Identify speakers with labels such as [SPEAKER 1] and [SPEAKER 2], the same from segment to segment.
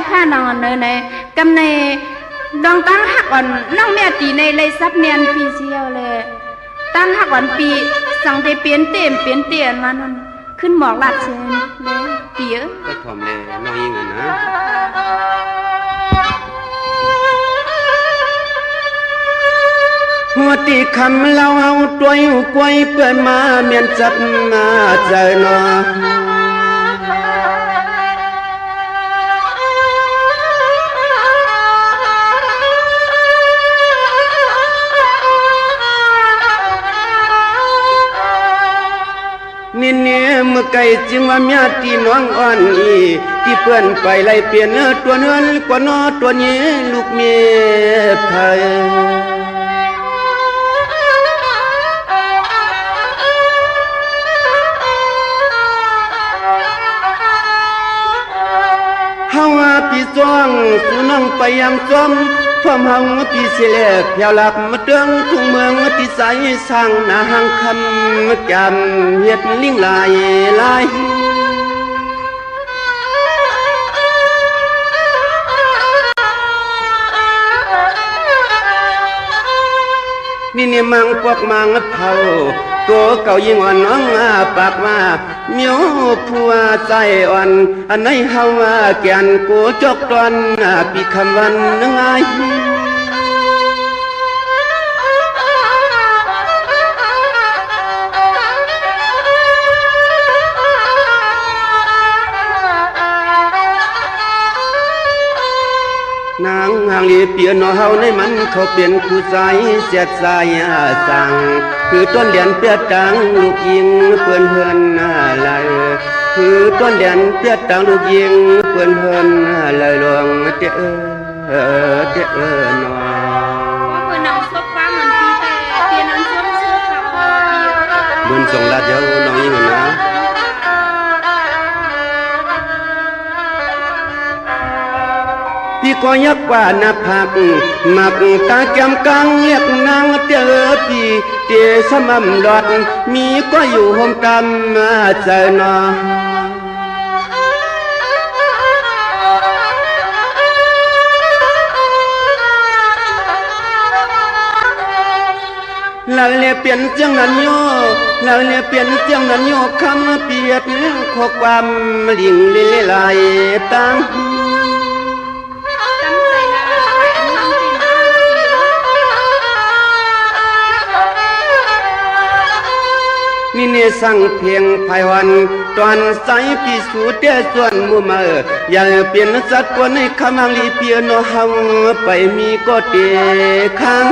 [SPEAKER 1] ผ้านอนเนยในกำในดองตั้งหักอ่อนน้องแม่ตีในเลยซับเนียนปีเชียวเลยตั้งหักอ่อนปีสั่งได้เปลี่ยนเต็มเปลี่ยนเตียนมานั่นขึ้นหมอกลาดเชนเลยปีเอ้
[SPEAKER 2] ก็ถ่อมเลยน้องยิงอ่ะนะหัวตีคำเล่าเอาตัวอยู่กวยเปื่อนมาเมียนจับมาใจนอนี่เนี่ยเมื่อไก่จึงว่าเมียตีน้องอ่อนอีที่เปื่อนไปไล่เปลี่ยนตัวเนื้อกว่านอตัวนี้ลูกเมียไผ่เฮาพี่จ้องสู่น้องไปยังจอมพร้อมเฮาพี่สิแลกแถวหลักมาเตืองทุ่งเมืองที่ใสสร้างหน้าหังคำจำเฮ็ดลิงลายลายนี่เนี่ยมังพวกมังเผาโกเก่ายิ่งอ่อนน้องปากมาเมียวผัวใจอ่อนอันไหนเฮาแก่นโกจกตอนปีคำวันนึงไงนางหางลีเปลี่ยนเฮาในมันเขาเปลี่ยนคู่ใจเสียดสายสั่งคือต้นเดียนเปียตังลูกยิงเพื่อนเพื่อนอะไรคือต้นเดียนเปียตังลูกยิงเพื่อนเพื่อนอะไรลวงเจ้นอ
[SPEAKER 1] เมื่อนางซบฟ้ามันปีแต่เปลี่ยนอันซ้ำเสื้อเขา
[SPEAKER 2] บุญส่งลาเจ้าน้องยิงนะพี่ก็ยักว่านาผักหมักตาแก้มกังเรียกนางเจอพี่เจสมั่มหลอดมีก็อยู่ห่มกำใจนอลาเลเปลี่ยนเจียงนั้นโยลาเลเปลี่ยนเจียงนั้นโยคำเปียดขอความลิงเลลายตังนี่เนี่ยสั่งเพียงภายวันตอนใสพิสูจน์แต่ส่วนมุมอย่าเปลี่ยนสัตว์คนให้คำหังลีเปียโนเฮาไปมีก็เตะข้าง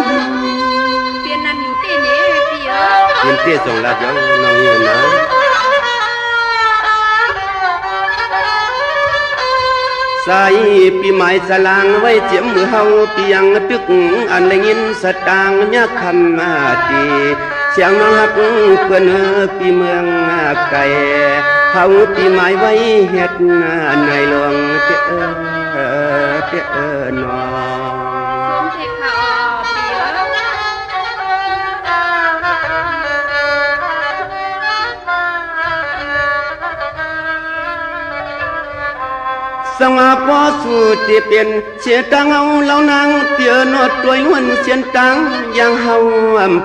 [SPEAKER 1] เปลี่ยนนั่นอยู่ที่นี่พี่
[SPEAKER 2] เปลี่ยนเตะส่งลาเจ้าน้องอยู่นะใส่ปีใหม่สลางไว้เจียมมือเฮาเปียงตึกอันได้ยินสตางเนี่ยคำมาตีเสียงน้องฮักเพื่อนปีเมืองไก่เขาปีหมายไว้เฮ็ดในหลวงเจ้านอสงาพอสูติเป็นเสียตังเอาเล่านางเตียนอดตัววันเสียนตังยังเฮา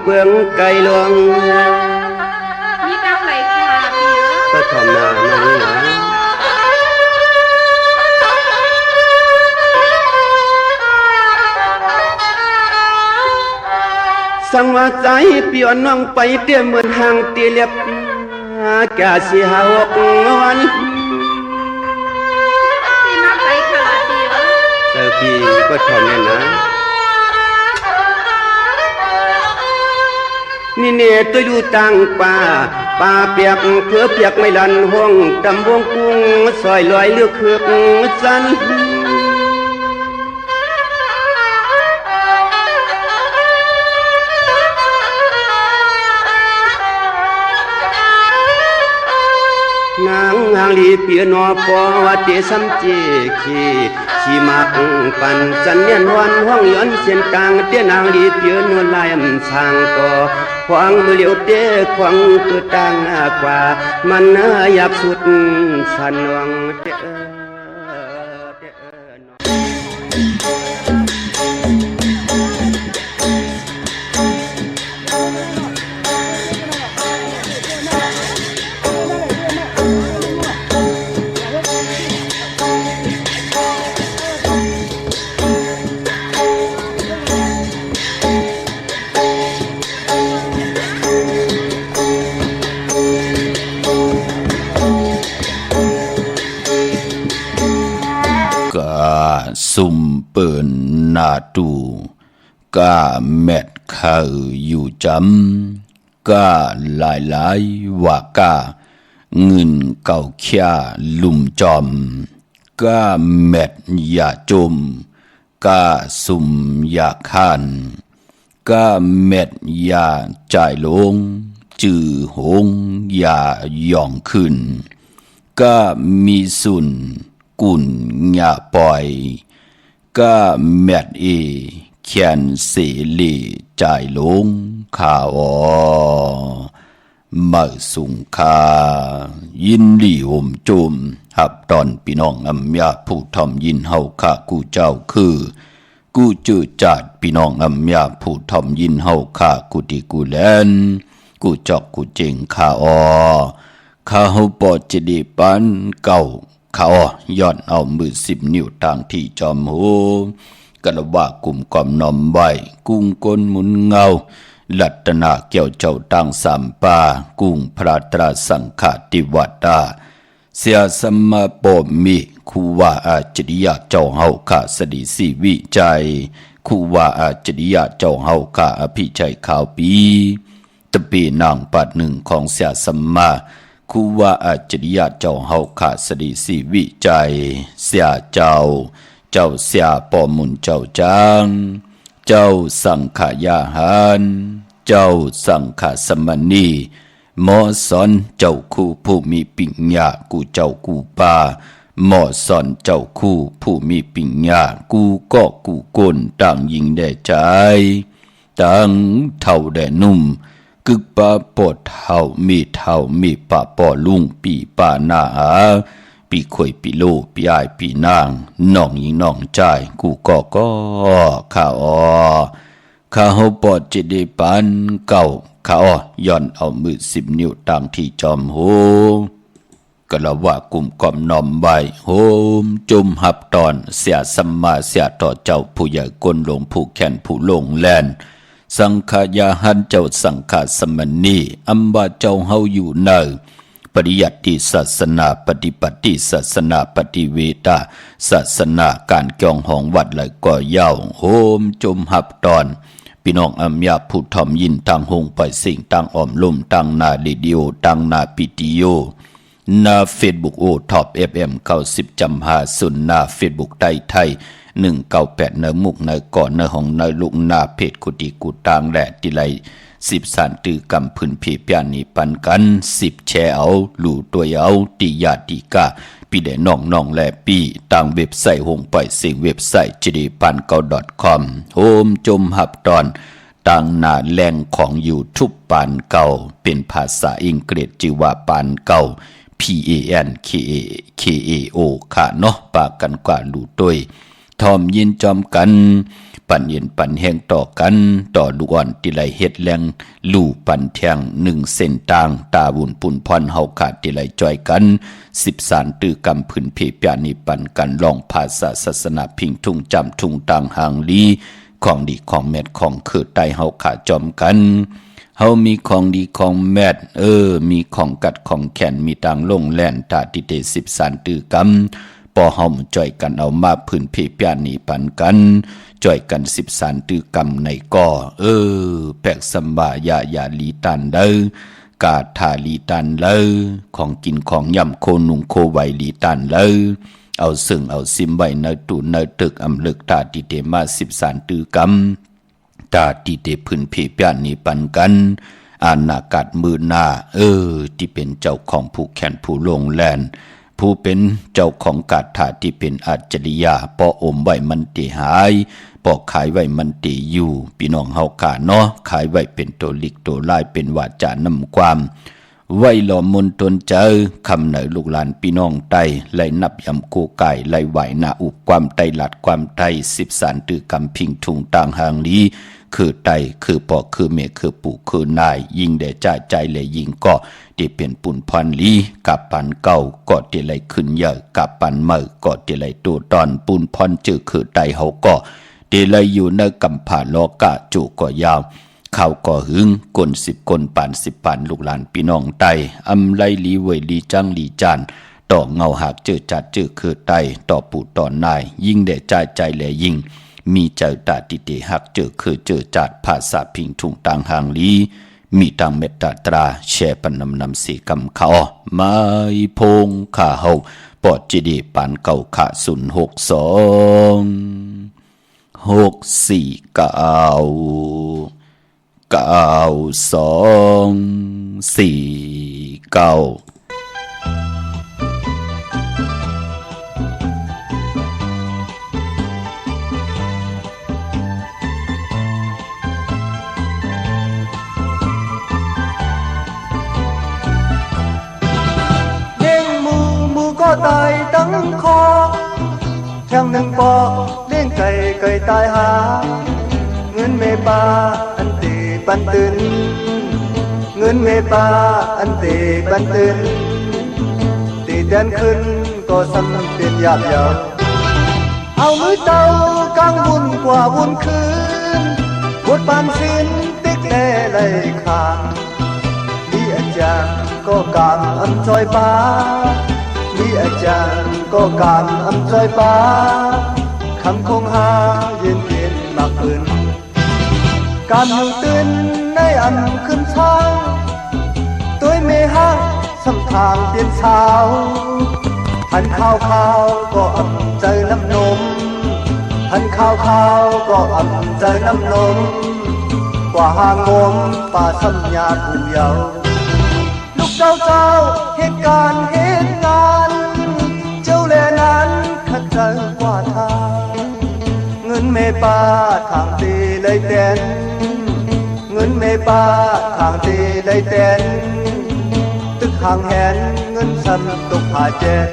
[SPEAKER 2] เปลืองไก่หลวง
[SPEAKER 1] มีเก้าไหลค่ะพี่
[SPEAKER 2] ก็ทำนาน้องนะสังว่าใจเปียน้องไปเตี้ยเหมือนห่างตีเล็บแก่สิหาหกวันพี่ก็ทำเนี่ยนะนี่เนี่ยตัวอยู่ต่างป่าเปียกเพื่อเปียกไม่ลันห้องตำวงกุ้งซอยลอยเลือกเคือกสันนางหางลีเปียนอปอวัดเตสัมเจขีมาปันจันเนียนวันห้องย้อนเสียนกลางเตี้ยนางลีเปียนวลายสางก่อควางมือเหลียวเตี้ยควางตัวตังกว่ามันอยากสุดสันวงเตี้ย
[SPEAKER 3] สุ่มเปิ่นนาตูกาแมดเขาอยู่จำกาหลายว่ากาเงินเก่าเขียลุ่มจอมกาแมดอย่าจมกาสุ่มอย่าคานกาแมดอย่าจ่ายลงจื่อหงอย่าย่องขึ้นก็มีสุนกุ่นหยาปล่อยก็แมดเขียนเสลีจ่ายลงข่าวมาสุงคายินดีอมจุมหับตอนพี่น้องอำยาผู้ทอมยินเฮาข้ากูเจ้าคือกูจื้อจัดพี่น้องอำยาผู้ทอมยินเฮาข้ากูดีกูแลนกูจอกกูเจงข้าข้าเฮาปอจะดีปันเก่าข้าย้อนเอามือ10 นิ้วทางที่จอมโหกะละว่ากลุ่มกอมนอมไว้กุ้งก้นหมุนเงาลัตนาเกี่ยวเจ้าตั้งสามปากุ้งพระตราสังฆติวัตตาเสียสมมาปอมีคูว่าอาจริยะเจ้าเฮาข้าสดิสีวิจัยคูว่าอาจริยะเจ้าเฮาข้าอภิชัยข่าวปีตะปีนางปัดหนึ่งของเสียสมมาคูว่าอาจริยะเจ้าเฮาข้าสดิสีวิจัยเสียเจ้าเสียปอมุนเจ้าจางเจ้าสังขยาหารเจ้าสังขสมณีหมอสอนเจ้าคู่ผู้มีปิญญากูเจ้ากูปาหมอสอนเจ้าคู่ผู้มีปิญญากูก็กูก้นต่างยิงแด่ใจต่างเท่าแด่นุ่มกึกปาปอดเท่ามีปาปอลุงปีปาหน้าปีข่อยปีโลปีอายปีนางน้องหญิงน้องใจกูก็ข้าข้าเฮาปอดจะได้ปันเก่าข้าย้อนเอามือ10 นิ้วตามที่จอมโหกะละว่ากลุ่มกอมนอมไว้โหมจุมหับตอนเสียสัมมาเสียต่อเจ้าผู้ใหญ่กลลงผู้แขนผู้ลงแลนสังขยาหันเจ้าสังฆสมณีอัมบาเจ้าเฮาอยู่เนอปริยัติศาสนาปฏิบัติศาสนาปฏิเวทาศาสนาการเกี่ยวของวัดและก่อยาวโหมจุมหับตอนพี่น้องอำยาผู้ทอมยินต่างหงไปสิ่งต่างอ้อมลุ่มต่างนาเรดิโอต่างนาปิติโยนาเฟซบุ๊กโอท็อป FM 90.50นาเฟซบุ๊กไทย198เนื้อมุกเนื้อก่อนเนื้อของเนื้อลุกนาเพจกุฏิกุตางและติไล10สานตือกำพื้นเพเปียนีปันกัน10แชร์เอาหลู่ตัวเอาติยาติกาปีได้น้องและปีต่างเว็บไซต์หงไปสิ่งเว็บไซต์ jdipankao.com โฮมจมหับตอนต่างหน้าแหล่งของ YouTube ปานเก่าเป็นภาษาอังกฤษชื่อว่าปานเก่า PANKAO ค่ะเนาะปากกันกว่าหลู่ตัวทอมยินจอมกันปันเย็นปันแห้งต่อกันต่อลูกอ่อนติไลเฮ็ดแรงลู่ปันแทง1เส้นต่างตาบุญปุ่นพรเฮาขาดติไลจอยกัน10สารตือกำพื้นเพเปียนิปันกันลองภาษาศาสนาพิงทุ่งจำทุ่งต่างหางลีของดีของแมดของคือไตเฮาขาจอมกันเฮามีของดีของแมดมีของกัดของแขนมีต่างลงแล่นตาติเต10สารตือกำปอเฮาจ่อยกันเอามาพื้นเพเปียนิปันกันจ่อยกัน10สารตือกำในก่อแปกสัมบายาลีตันเด้อกาทาลีตันเลยของกินของย่ำโคนุงโคไวลีตันเลยเอาซึ่งเอาซิมไว้ในตู้ในตึกอำลึกตาติเตมา10สารตือกำตาติเตพื้นเพเปียนิปันกันอาณากัดมือหน้าที่เป็นเจ้าของผู้แขนผู้ลงแลนผู้เป็นเจ้าของกาถาที่เป็นอัจฉริยะปออมไว้มันติหายปอขายไว้มันติอยู่พี่น้องเฮาขาเนาะขายไว้เป็นตัวลิกตัวลายเป็นวาจานำความไว้หล่อมนตนเจอคำเหนือลูกหลานพี่น้องไตไล่นับยำโกไก่ไล่ไหวนาอุบความไตหลัดความไต10สารตือกำพิงทุงต่างหางลีคือไตคือปอคือเมคือปู่คือนายยิงได้จ่าใจเลยยิงก็ที่เป็นปุ่นพันลีกับปันเก่าก็ที่ไหลขึ้นเยอะกับปันเมื่อก็ที่ไหลตัวตอนปุ่นพันจือคือไตเฮาก็ที่ไหลอยู่ในกำผ่าโลกะจุก็ยาวข้าวก็หึงกล10กลปาน10ปานลูกหลานพี่น้องไตอำไลลีเวยลีจังลีจาน ต่อเงาหากเจอจัดเจอคือไตต่อปู่ต่อนายยิ่งได้ใจแลยิ่งมีเจ้าตาติเตหักเจอคือเจอจัดภาษาพิงทุ่งต่างหางลีมีตังเมตตาตราแช่ปันนำสีกำเขาไม่พงข้าเฮาปอดจีดีปานเก่าขะ062 649
[SPEAKER 4] có tài tấn kho theo nâng bò lên cày tai há ngân mê ba anh tì ban tên ngân mê ba anh tì ban tên tì đen khinh có xăm tiền dạp dạo ao mũi tàu căng buồn qua buồn khứ một bàn xin tích lệ lầy khàn đi anh chàng có cảm âm trôi ba điอาจารย์ก็การอำใจป้าคำคงหาเย็นเย็นมากขึ้นการอยู่ตื่นในอันขึ้นเช้าตัวเมห้างสำทางเปลี่ยนเช้าหันข้าวก็อำใจน้ำนมหันข้าวก็อำใจน้ำนมกว่าหางมป่าสัญญาผู้เยาว์ลูกเจ้าเหตุการณ์งานเจ้าแลนั้นขัดใจกว่าทางเงินเมป้าทางตีเลยเต้นเงินเมป้าทางตีเลยเต้นตึกห่างแหนเงินซ้ำตกหาเจ็ด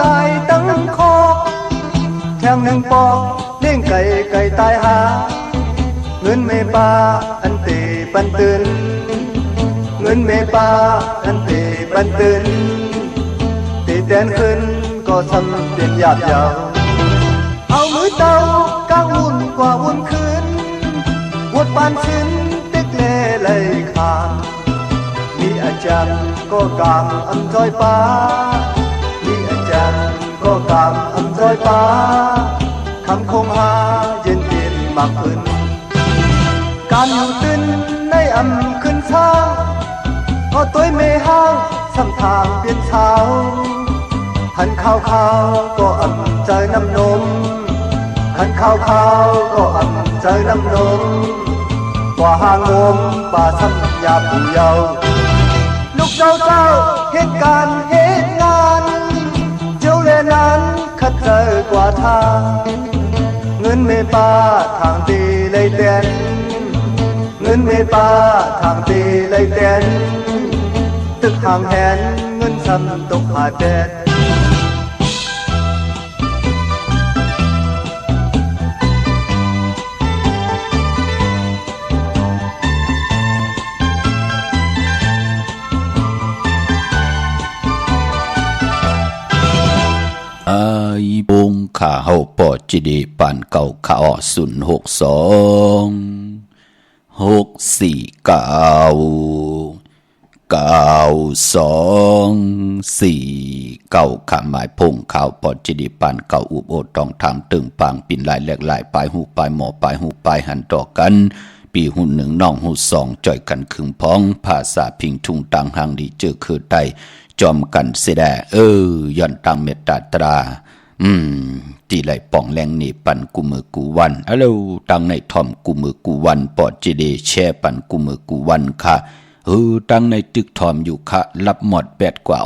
[SPEAKER 4] ตายตั้งคอแทงหนึ่งปอกเลี้ยงไก่ตายหาเงินเมป้าอันตีปันตื่นเงินเมป้าอันตีปันตื่นตีแดนขึ้นก็ซ้ำเป็นหยาบยาวเอามือเต้ากางวุ่นกว่าวุ่นคืนวดปานชิ้นติ๊กเล่เลยขาดมีอาจารย์ก็กางอำจอยป้าก็กำอำจอยป้าคำคงหาเย็นเย็นมากขึ้นการอยู่ตื่นในอำขึ้นเช้าก็ตัวเมห้างสัมทางเปลี่ยนเช้าหันข้าวก็อำใจน้ำนมหันข้าวก็อำใจน้ำนมกว่าหางมป่าสัญญาผู้เยาว์ลูกเจ้าเหตุการณ์งานเลนั้นขัดใจกว่าทางเงินเมป้าทางตีเลยเต้นเงินเมป้าทางตีเลยเต้นตึกห่างแหนเงินซ้ำตกหาแดด
[SPEAKER 3] ปงข้าเฮาปอจีดีปานเก่าข้าอ062 649 9249ขาหมายพงข่าวปอจีดีปานเก่าอุบโอตองทางตึงปางปิ่นลายแหลกหลายปลายหูปลายหมอปลายหูปลายหันต่อกันปีหุ่นหนึ่งน้องหูสองจ่อยกันครึ่งพ้องภาษาพิงทุ่งต่างหางดีเจอคือไตจอมกันเสดย่อนตังเมตตาตราตีไหลป่องแรงนี่ปันกูมือกูวันตังในทอมกูมือกูวันปอดเจเดแช่ปันกูมือกูวันค่ะตังในตึกทอมอยู่ค่ะรับหมดแปดกว่า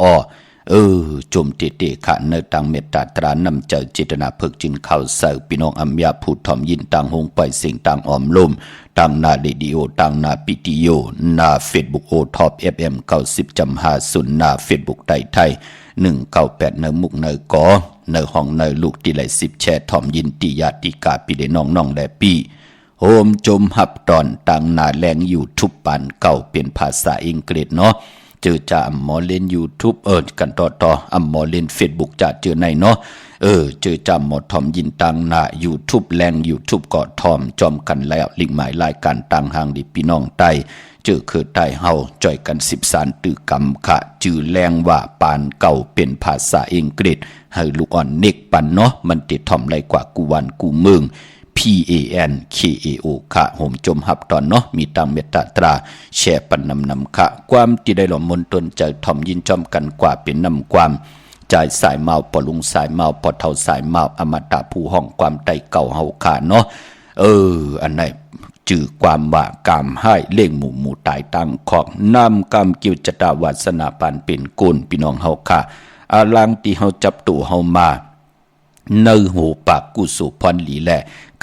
[SPEAKER 3] จมเตๆค่ะเนตังเมตตาตรานำเจ้าเจตนาเพิกจินข้าวเสิร์ฟพี่น้องอัมยาพูดทอมยินต่างหงไปเสียงต่างออมลมต่างนาเรดิโอต่างนาปิติโยนาเฟซบุ๊กโอท็อป FM 90.50นาเฟซบุ๊กไทย198เนมุกเนกอเนห้องเนลูกตีไหล10แช่ทอมยินติยาติกาปีเดน้องแลปีโฮมจมหับตอนต่างนาแรงอยู่ทุบปานเก่าเป็นภาษาอังกฤษเนาะ เจอจ่าหมอเล่น YouTube กันต่อหมอเล่น Facebook จะเจอในเนาะเจอจ่าหมอทอมยินตังหน้า YouTube แรง YouTube ก็ทอมจอมกันแล้วลิงก์หมายรายการต่างหางดิพี่น้องใต้เจอคือใต้เฮาจ่อยกัน13ตื้อกำค่ะจื่อแรงว่าปานเก่าเป็นภาษาอังกฤษให้ลูกอ่อนเน็กปันเนาะมันติดทอมไรกว่ากูวันกูเมือง PANKAO ค่ะโหมจมหับตอนเนาะมีตังเมตตาตราแชร์ปันนำค่ะความที่ได้หล่อมนตนใจทอมยินจอมกันกว่าเป็นนำความจ่ายสายเมาปอลุงสายเมาปอเท่าสายเมาอมตะผู้ห้องความใต้เก่าเฮาค่ะเนาะอันไหนจื่อความว่ากามให้เล่งหมู่ตายตั้งของนำกรรมกิวจตาวาสนาปานเป็นกุลพี่น้องเฮาค่ะอาลังที่เฮาจับตู่เฮามาเนอหูปากกุสุพรลีแล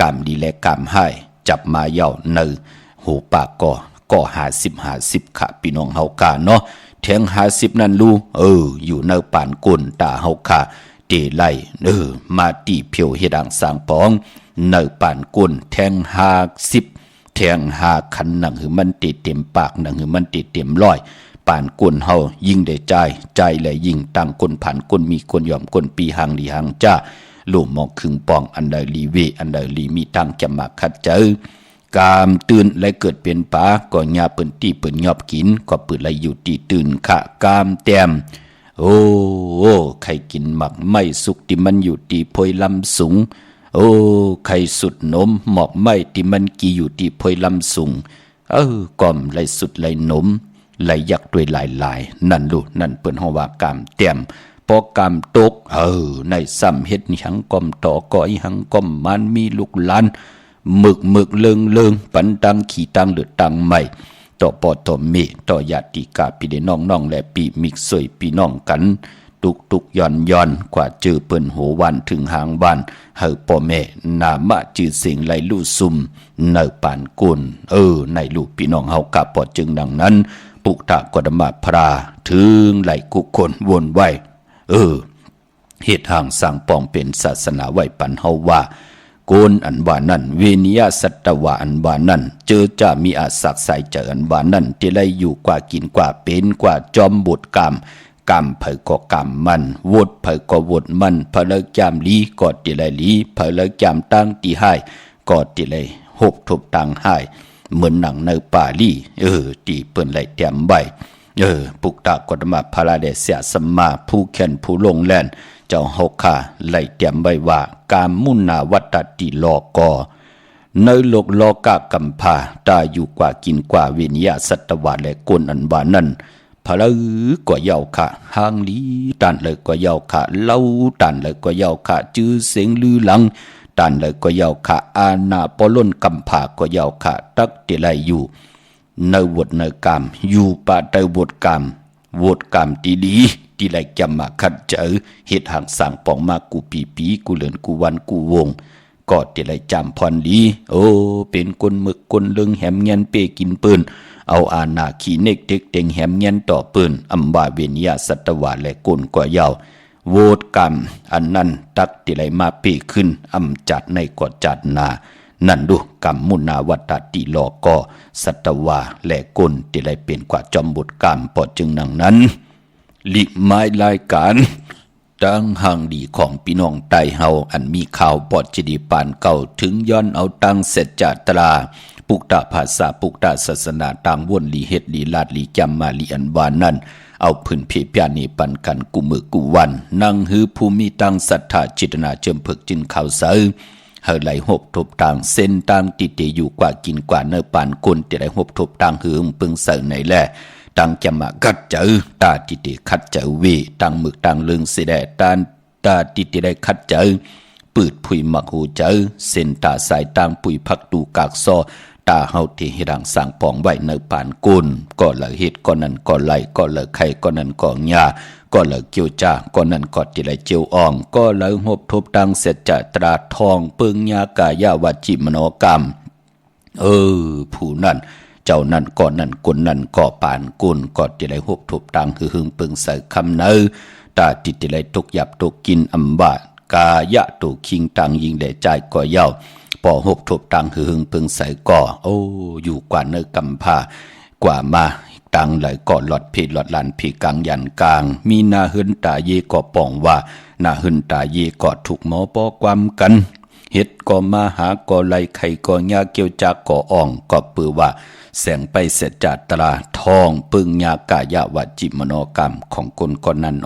[SPEAKER 3] กามลีแลกามให้จับมาเย่าเนอหูปากก็50ค่ะพี่น้องเฮาค่ะเนาะแทง50นั่นลูอยู่เนอปานกุลตาเฮาค่ะเตไลมาตีเพียวเฮดังสร้างปองเนอปานกุลแทง50แทง5คันหนังหือมันติเต็มปากหนังหือมันติเต็มร้อยปานกุลเฮายิ่งได้ใจและยิ่งตั้งกุลผ่านกุลมีกุลยอมกุลปีหังดีหังจ้าลูกหมอกคึงปองอันใดลีเวอันใดลีมีตั้งจะมาคัดเจอกามตื่นและเกิดเป็นป่าก็ญาเปิ้นตี้เปิ้นยอบกินก็ปืนไหลอยู่ตีตื่นค่ะกามแต้มโอ้ใครกินหมักไม่สุกที่มันอยู่ตีพอยลำสูงใครสุดนมหมอกไม่ที่มันกี่อยู่ที่พอยลำสูงก่อมไหลสุดไหลนมไหลยักด้วยหลายนั่นลูกนั่นเปิ้นเฮาว่ากามแต้มพอกามตกในซ้ำเฮ็ดหังก้อมต่อก้อยหังก้อมมันมีลูกหลานหมึกเลิงปันตังขี่ตังหรือตังใหม่ต่อปอต่อเมต่อญาติกาพี่ได้น้องและปีมิกสวยพี่น้องกันตุกย่อนกว่าเจอเปิ้นโหวันถึงหางวันเฮาพ่อแม่นามะจือเสียงไหลลู่ซุ่มเนอปานกุลในลูกพี่น้องเฮากะปอจึงดังนั้นปุกตะกดมาพราถึงไหลกุคนวนไว้เฮ็ดห่างสร้างปองเป็นศาสนาไว้ปันเฮาว่าโกนอันว่านั้นเวนิยสัตวะอันว่านั้นเจอจะมีอาศักใส่เจออันว่านั้นที่ได้อยู่กว่ากินกว่าเป็นกว่าจอมบุตรกรรมเผยก็กรรมมันวดเผยก็วดมันเผยเลิกจามลีก็ติไลลีเผยเลิกจามตั้งตีให้ก็ติไลหกทุบตังให้เหมือนหนังในป่าลีตีเปิ้นไหลแต้มใบปุกตะกดมาพาราเดเสียสมมาผู้แขนผู้ลงแล่นเจ้าเฮาค่ะไหลเตรียมไว้ว่ากามมุนาวัตติลอกอในโลกโลกะกัมพาตาอยู่กว่ากินกว่าวิญญาสัตวะและกลอันว่านั้นพะลือกว่าเยาค่ะหางลีตันเลยกว่าเยาค่ะเล่าตันเลยกว่าเยาค่ะจื้อเสียงลือหลังตันเลยกว่าเยาค่ะอาณาปล้นกัมพากว่าเยาค่ะตักติไลอยู่ในวดในกามอยู่ป่าใต้วดกามตีดีที่ไหลจำมาขัดเจอเหตุห่างสั่งปองมากูปีกูเลินกูวันกูวงก็ที่ไหลจำพรดีเป็นคนมึกคนเลิงแหมเงียนเปกินปืนเอาอาณาขีเนกเด็กเต็งแหมเงียนต่อปืนอัมบาเวียนยาสัตวะและกลกว่าเยาโวดกรรมอันนั้นตักที่ไหลมาเปขึ้นอำจัดในกอดจัดนานั่นดูกรรมมุนาวัตติลอกอสัตวะและกลที่ไหลเป็นกว่าจอมบุตรกรรมปอจึงนังนั้นลิไม้รายการตั้งห่างดีของพี่น้องไต้เฮาอันมีข่าวปอดจิดีปานเก่าถึงย้อนเอาตั้งเสร็จจาตราปุกตะภาษาปุกตะศาสนาต่างวนลีเฮ็ดลีลาดลีจำมาลีอันวานั้นเอาพื้นเพพยานีปันกันกุมือกุวันนั่งฮือภูมิตั้งศรัทธาจิตนาเจิมผึกจินข่าวเสือเฮาไหลหบทบต่างเส้นต่างติเตอยู่กว่ากินกว่าเนื้อปานคนที่ไหลหบทบต่างหือปึงเสือในแลตังจะมากัดเจอตาติติคัดเจอเวตังมึกตังลึงสิแดตาติติได้คัดเจอปืดผุยมักหูเจอเส้นตาสายตังปุยพักตูกากซอตาเฮาที่ให้ดังสั่งปองไว้ในปานกุนก็เลยเฮ็ดก็นั้นก็ไหลก็เลยไข่ก็นั้นก็หญ้าก็เลยเกี่ยวจ้าก็นั้นก็ติไหลเจียวอ่องก็เลยหบทบตังเสร็จจะตราทองเปิงญากายาวาจิมโนกรรมผู้นั้นเจ้านั่นก่อนนั่นคนนั่นก่อปานกุนก่อติไหลหบทบตังหึงปึงใส่คำเนอตาติไหลตกหยับตกกินอัมบะกายะตกคิงตังยิงแด่ใจก่อเย้าปอหบทบตังหึงปึงใส่ก่ออยู่กว่าเนื้อกำพากว่ามา ตังไหลก็หลอดเพหลอดลันเพกังยันกลางมีนาหึนตาเยก็ป่องว่านาหึนตาเยก็ถูกหมอปอความกันเฮ็ดก็มาหาก็ไหลไข่ก็ยาเกี่ยวจากก็อ่องก็ปือว่าแสงไปเสจาตราทองปึงยากายะวจิมโนกรรมของคนก่อนนั้น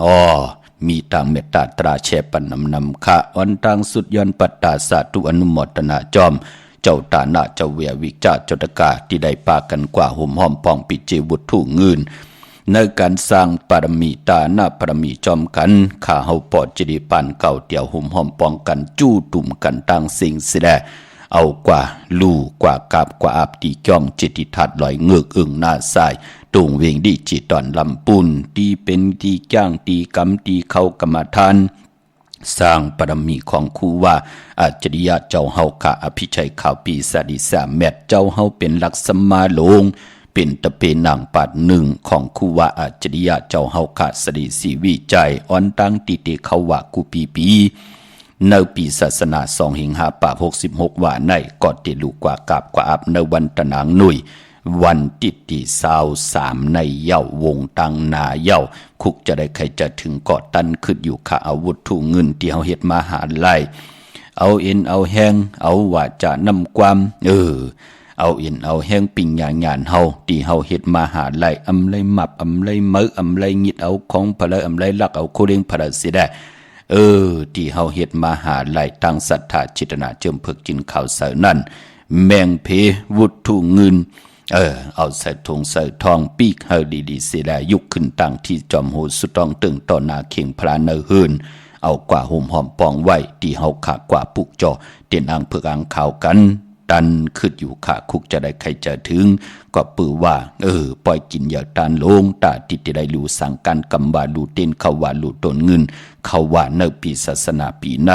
[SPEAKER 3] มีต่างเมตตาตราแชปันนำคะวันต่างสุดยอนปัตตาสาธุอนุโมทนาจอมเจ้าตาหน้าเจ้าเวียวิจาจตกาที่ได้ปากันกว่าหุ่มห้อมปองปิเจบุตรถูกเงินในการสร้างปรมีตาหน้าปรมีจอมกันข้าเฮาปอดจิริปันเก่าเตี่ยวหุ่มห้อมปองกันจู้ตุ่มกันตั้งสิ่งเสียเอากว่าลู่กว่ากาบกว่าอาบตีจ้องจิตติทัดลอยเงือกอึ่งหน้าสายตุงเวงดีจิตตอนลำปุนตีเป็นตีจ้างตีกำตีเข้ากรรมฐานสร้างปรมีของครูว่าอาจริยะเจ้าเฮาข้าอภิชัยข่าวปีสาดิสาแมทเจ้าเฮาเป็นลักษมาโลงเป็นตะเปนางปัดหนึ่งของครูว่าอาจริยะเจ้าเฮาข้าสดิสีวิจัยอ่อนตั้งติเตเขาว่ากูปีในปีศาสนา2/5/66ว่าในกอดติลูกกว่ากาบกว่าอับในวันตะนางหนุ่ยวันติดที่23ในเย้าวงตังนาเย้าคุกจะได้ใครจะถึงกอดตันขึ้นอยู่ค่าอาวุธถูกเงินที่เฮาเฮ็ดมาหาไล่เอาเอ็นเอาแห้งเอาว่าจะนำความเอาเอ็นเอาแห้งปิ่งหยานเฮาที่เฮาเฮ็ดมาหาไล่อำไลมับอำไลมื้ออำไลงิดเอาของพะเลยอำไลลักเอาโคเรงพะสิได้ที่เฮาเฮ็ดมาหาไล่ตั้งศรัทธาจิตนาเจิมเพิกกินข้าวเสานั่นแมงเพวุฒถูเงินเอาใส่ถุงใส่ทองปีกเฮาดีๆเสียแล้วยุกขึ้นตั้งที่จอมโหสุตองตึงต่อหน้าเข่งพระเนอหืนเอากว่าห่มหอมปองไว้ที่เฮาขากว่าปุกจอเตียนอ่างเพิกอ่างข่าวกันตันขึ้นอยู่ขาคุกจะได้ใครจะถึงก็ปือว่าปล่อยกินอย่าตานลงตาติดได้รู้สั่งการกำว่ารู้เต้นเขาว่ารู้ตนเงินเขาว่าเนปีศาสนาปีใน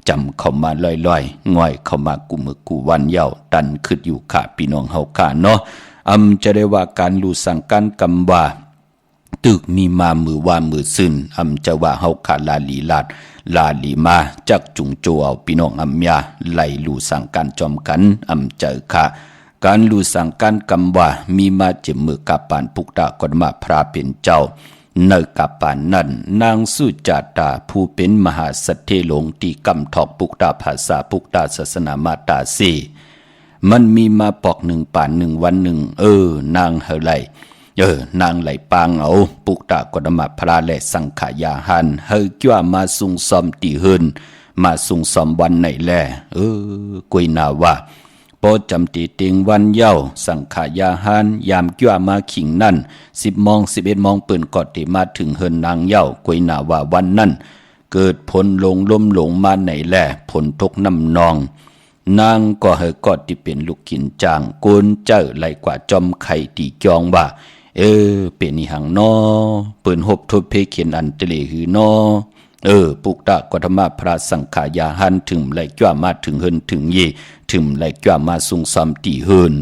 [SPEAKER 3] จำเข้ามาลอยๆง่อยเข้ามากูมือกูวันเย้าตันขึ้นอยู่ขาพี่น้องเฮาขาเนาะจะได้ว่าการรู้สั่งการกำว่าตึกมีมามือว่ามือซึนจะว่าเฮาขาลาลีลาดลาลีมาจักจุงโจเอาพี่น้องยาไล่รู้สั่งการจอมกันเจอค่ะการรู้สั่งการกำว่ามีมาเจ็บมือกับปานปุกตากฎมาพระเป็นเจ้าในกับปานนั้นนางสุจาตาผู้เป็นมหาสัตเทหลงตีกำทอกปุกตาภาษาปุกตาศาสนามาตาสีมันมีมาปอกหนึ่งป่านหนึ่งวันหนึ่งนางเฮไลนางไหลปางเอาปุกตากฎมาพระและสังขายาหันเฮจ้ามาสุงซอมตีเฮินมาสุงซอมวันไหนแลกุยนาว่าปอจำตีเตียงวันเย้าสังขายาหานยามจ้ามาขิงนั่น10 โมง 11 โมงเปิ่นกอดที่มาถึงเฮินนางเย้ากุยนาว่าวันนั้นเกิดผลลงล้มหลงมาไหนแลผลทกน้ำนองนางก็เฮกอดที่เป็นลูกกินจางโกนเจ้าไหลกว่าจอมไข่ตีจองว่าเป็นนิหังนอเปิ่นหบทบเพเขียนอันเตเลหือนอปุกตะกฎมาพระสังขายาหันถึงไหลจ้ามาถึงเฮินถึงเยถึงไหลจ้ามาสุงซอมตีเฮิน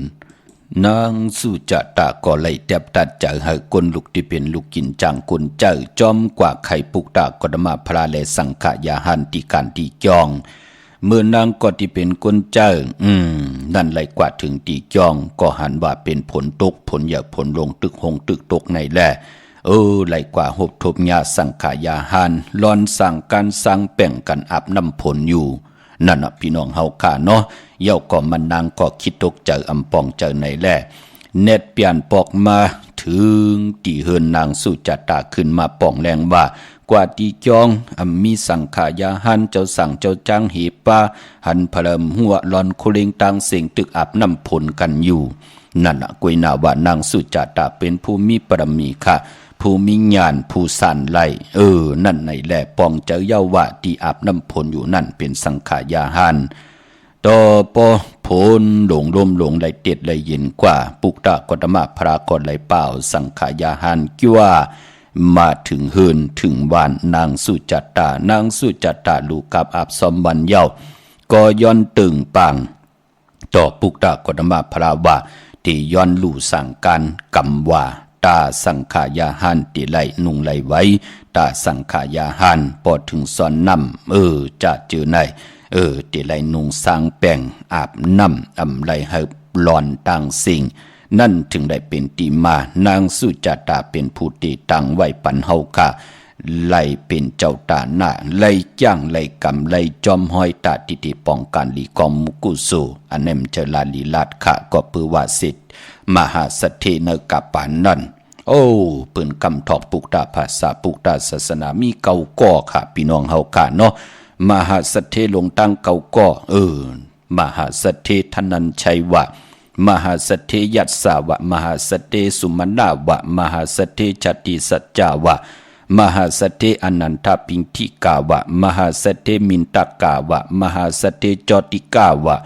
[SPEAKER 3] นางสุจตาก็ไหลแทบตัดจากให้คนลูกที่เป็นลูกกินจางคนเจ้าจอมกว่าไข่ปุกตะกฎมาพระและสังขายาหันที่การที่จองเมื่อนางก็ที่เป็นคนเจ้านั่นไหลกว่าถึงตีจองก็หันว่าเป็นผลตกผลอย่าผลลงตึกหงตึกตกในแลไหลกว่าหบทบยาสังขายาหานลอนสั่งการสั่งแป่งกันอาบน้ำผลอยู่นั่นพี่น้องเฮาขาเนาะเย้าก็มันนางก็คิดตกเจออำปองเจอในแลเน็ตเปลี่ยนปอกมาถึงตีเฮินนางสุจตาขึ้นมาป่องแรงว่ากว่าตีจองมีสังขายาหันเจ้าสั่งเจ้าจ้างหีป้าหันพลมหัวลอนโคเลงตังเสียงตึกอาบน้ำผลกันอยู่นั่นกุยนาว่านางสุจตาเป็นผู้มีปรมีค่ะผู้มีญาณผู้สั่นไล่นั่นในแหล่ปองเจ้าเย้าวะที่อาบน้ำผลอยู่นั่นเป็นสังขายาหันต่อปอผลหลงลมหลงไหลเต็ดไหลเย็นกว่าปุกตะกฎมาพระกอดไหลเปล่าสังขายาหันกิ้วมาถึงเฮินถึงวานนางสุจตานางสุจตาลูกกับอาบซอมวันเย้าก็ย้อนตึงปังต่อปุกตะกฎมาพระว่าที่ย้อนลู่สั่งการกำว่าตาสังขายาหันตีไหลนุ่งไหลไว้ตาสังขายาหันพอถึงซ้อนน้ำจะเจอในตีไหลนุ่งสร้างแป้งอาบน้ำไหลให้หลอนต่างสิ่ง นั่นถึงได้เป็นตีมานางสุจาตาเป็นผู้ตีตังไว้ปันเฮาค่ะไล่เป็นเจ้าตาหน้าไล่จ้างไล่กำไล่จอมห้อยตาติติป้องกันลีกอมมุกุสูอันเนมเจลาลีลาดค่ะก็ปือว่าสิทธิ์มหาสัทเทนกะปานนั่นโอ้เปิ้นกำทอกปุกตาภาษาปุกตาศาสนามีเก่าก่อค่ะพี่น้องเฮาค่ะเนาะมหาสัทเทลงตั้งเก่าก่อมหาสัทเทธนัญชัยวะมหาสัทเทยัสสาวะมหาสัทเทสุมนาวะมหาสัทเทชติสัจจาวะมหาสัทเทอนันทปิงทิกาวะมหาสัทเทมินตกาวะมหาสัทเทจอติกาวะ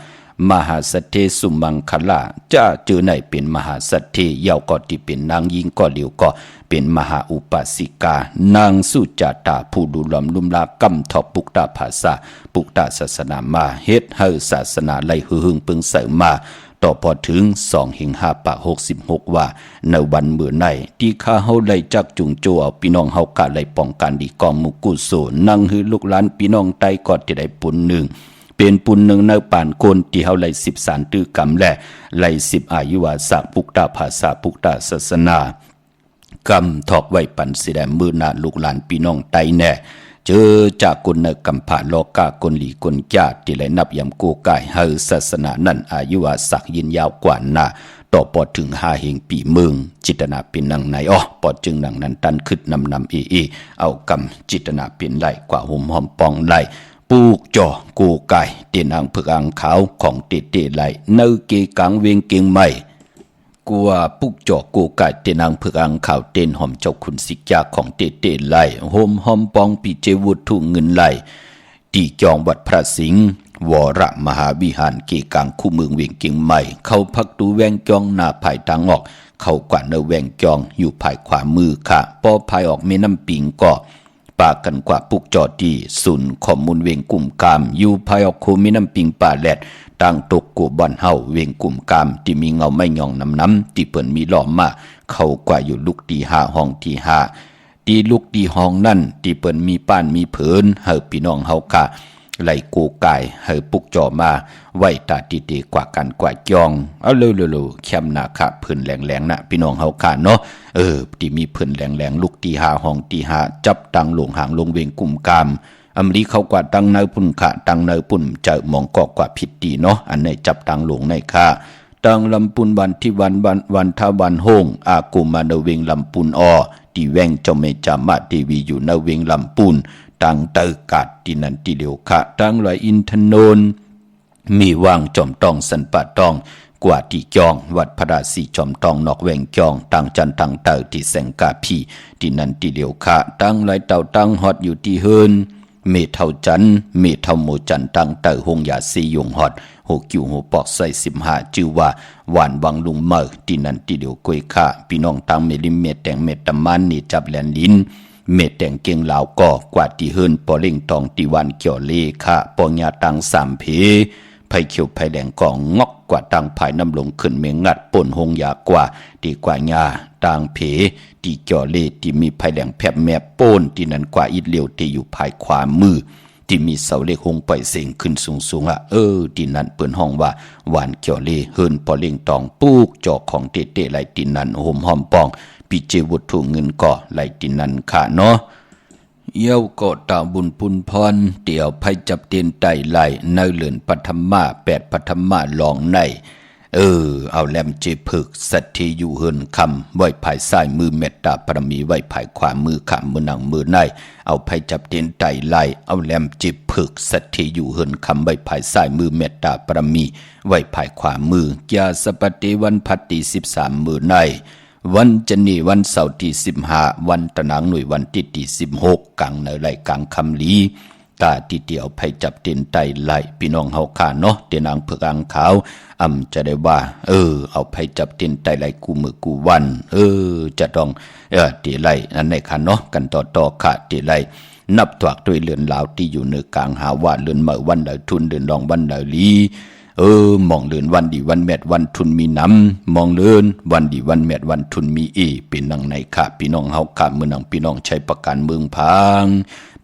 [SPEAKER 3] มหาสัทเทสุมังคลาจะเจอไหนเป็นมหาสัทเทเยาวก็ที่เป็นนางยิงก็เหลียวก็เป็นมหาอุปาสิกานางสุจาตาผู้ดูลำลุมลากำทอกปุกตาภาษาปุกตาศาสนามาเฮ็ดให้ศาสนาไล่หึงปึงเสริมมาต่อพอถึง2 หิง 5 ปะ 66ว่าในวันเมื่อไหนที่ข้าเฮาไล่จักจุงโจเอาพี่น้องเฮากะไล่ป้องกันดีกองมุกุโสนั่งฮือลูกหลานพี่น้องไตก็จะได้ปุญหนึ่งเป็นปุญหนึ่งในป่านโกนที่เฮาไล่10 สารตื้อกรรมและไล่10 อายุวาสะปุกตาภาษาปุกตาศาสนากำทอกไว้ปันสิแดมือหน้าลูกหลานพี่น้องไตแน่เจอจากคนในกำผาโลกาคนหลีคนญาติที่ไหลนับยำกูกายเฮอศาสนานั่นอายุวาสักยืนยาวกว่าหน้าต่อปอถึง5 เหงปีเมืองจิตนาเป็นนังไหนปอจึงนังนั้นตันขึ้นนำเอากำจิตนาเป็นไหลกว่าหุ่มหอมปองไหลปูกจ่อกูกายเตียนอังพึกอังขาวของเตไหลเนื้อเกกังเวงเกียงใหม่กัวปุกจอกกูกายเตนางพึกอังข่าวเต้นหอมเจ้าคุณสิกยาของเตไหลโฮมหอมปองปีเจวุฒุเงินไหลตีจองวัดพระสิงห์วรมหาวิหารเกกังคู่เมืองเวียงเกียงใหม่เข้าพักดูแวงจองหน้าภายทางออกเข้ากว่าเนแวงจองอยู่ภายขวามือค่ะปอภายออกแม่น้ำปิงก็ปากันกว่าปุกจอดีศูนย์ข้อมูลเวียงกลุ่มกามอยู่ภายออกคูแม่น้ำปิงป่าแหลดตั้งตกกูบ่อนเฮาเวียงกลุ่มกามที่มีเงาไม่ยองน้ำที่เปิ้นมีล้อมมาเข้ากว่าอยู่ลูกที่5ห้องที่5ที่ลูกที่ห้องนั่นที่เปิ้นมีป้านมีเผินเฮาพี่น้องเฮากะไหลกูกายเฮาปุกจอมาไว้ตาติเตกว่ากันกว่าจองเอาเร็วๆแคมนาคะเพิ่นแหลงๆนะพี่น้องเฮากะเนาะที่มีเพิ่นแหลงลูกที่5ห้องที่5จับตังหลงหางลงเวียงกลุ่มกามอำลีเขากว่าตังเนปุ่นขะตังเนปุ่นจะมองกอกว่าผิดดีเนาะอันไหนจับตังหลงในค่าตังลำปุนวันที่วันทาวันโฮงอากุมาเนเวงลำปุนตีแวงเจ้าเมจามาเทวีอยู่เนเวงลำปุนตังเตอกาดที่นันที่เดียวค่ะตังลอยอินทนนมีว่างจอมตองสันปะตองกว่าที่จองวัดพระราศีจอมตองนอกแวงจองตังจันตังเตอที่แสงกาพีที่นันที่เดียวค่ะตังลอยเต่าตังฮอดอยู่ที่เฮินเมเท่าจันเมเท่าโมจันตังเตอหงยาซียงฮอด6 กิ้ว6 ปอกใส่15ชื่อว่าหวานวังลุงเมอที่นันที่เดียวกวยค่าพี่น้องตังเมลิเมแตงเมตมันนี่จับแลนลิ้นเมแตงเกียงลาวก็กว่าที่เฮินปอเล่งตองที่วันเกี่ยวเลค่ะปองยาตัง3เพไผเขียวไผแดงกองงอกกว่าตังภายน้ำลงขึ้นเมงัดป่นหงยากว่าดีกว่าญาตังเพที่เกี่ยวเลที่มีไผแดงแผบแมบโป้นที่นั้นกว่าอิดเหลียวที่อยู่ภายขวามือที่มีเสาเล็กหงปล่อยเสียงขึ้นสูงที่นั้นเปิ้นห้องว่าหวานเกี่ยวเลเฮินปอเล่งตองปูกจอกของเตไหลที่นั้นโหมหอมปองปีเจวุฒุเงินก่อไหลที่นั้นค่ะเนาะเย้าก็ตาบุญปุนพรเตี่ยวไผจับเตียนไตไหลในเลือนปฐมมา8ปฐมมาลองในเอาแลมเจผึกสัตทีอยู่เฮินคำไว้ภายซ้ายมือเมตตาปรมีไว้ภายขวามือขำมือหนังมือในเอาไผจับเตียนไตไหลเอาแลมเจผึกสัตทีอยู่เฮินคำไว้ภายซ้ายมือเมตตาปรมีไว้ภายขวามือยาสปฏิวันพัตติ13มือในวันจันนีวันเสาร์ที่15วันตะนางหน่วยวันที่16กลางในไรกลางคำลีตาที่เดียวไผจับเตียนไตไหลพี่น้องเฮาค่าเนาะเตียนางเผือกอังขาวจะได้ว่าเอาไผจับเตียนไตไหลกูมือกูวันจะต้องตีไหลอันไหนค่ะเนาะกันต่อค่ะตีไหลนับถวกด้วยเลือนลาวที่อยู่เหนือกลางหาว่าเลือนเมื่อวันใดทุนเดือนรองวันใดลี มองเลือนวันดีวันแมดวันทุนมีน้ำมองเลือนวันดีวันแมดวันทุนมีเป็นนังในค่ะพี่น้องเฮาค่ะเมื่อนังพี่น้องใช้ประกันเมืองพัง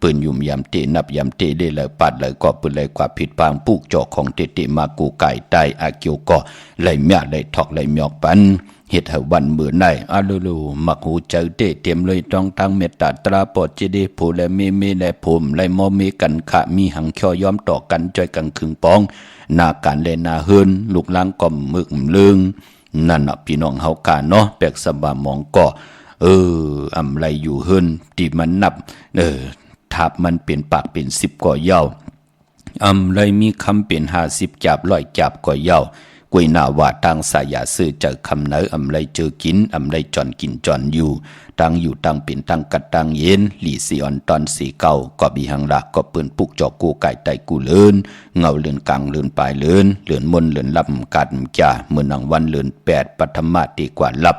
[SPEAKER 3] ปืนยุ่มยำเตนับยำเตได้เลยปัดเลยก็ปืนเลยกว่าผิดปางปุกจอกของเตมากูไก่ไตอาเกียวก็เลยเมียเลยทอกเลยเมียกปันเฮ็ดให้วันมื้อไหนอาลูมักหูเจอเต็มเลยต้องตั้งเมตตาตราปอดเจดีผู้และเมและผมและมอเมกันขะมีหังเขียวยอมต่อกันจ่อยกันครึ่งปองหน้าการเล่นหน้าเฮินลูกหลังก็มึกลึงนั่นน่ะพี่น้องเฮากาเนาะแปลกสบามองก็อำไรอยู่เฮินที่มันนับทับมันเป็นปากเป็น10ก่อเย้าเลยมีคำเป็น50จับ100จับก่อเย้ากวยหน้าว่าตั้งสายาซื้อเจอคำเนอเลยเจอกินเลยจอนกินจอนอยู่ตั้งอยู่ตั้งเป็นตั้งกัดตั้งเย็นหลีสีอ่อนตอนสีเก่าก็บีหังหลักก็เปิ้นปุกจอกกูไก่ไตกูเลินเงาเลือนกลางเลือนปลายเลือนมนเลือนลับกัดจ่าเมื่อนังวันเลือน8ปัทมาตีกว่าลับ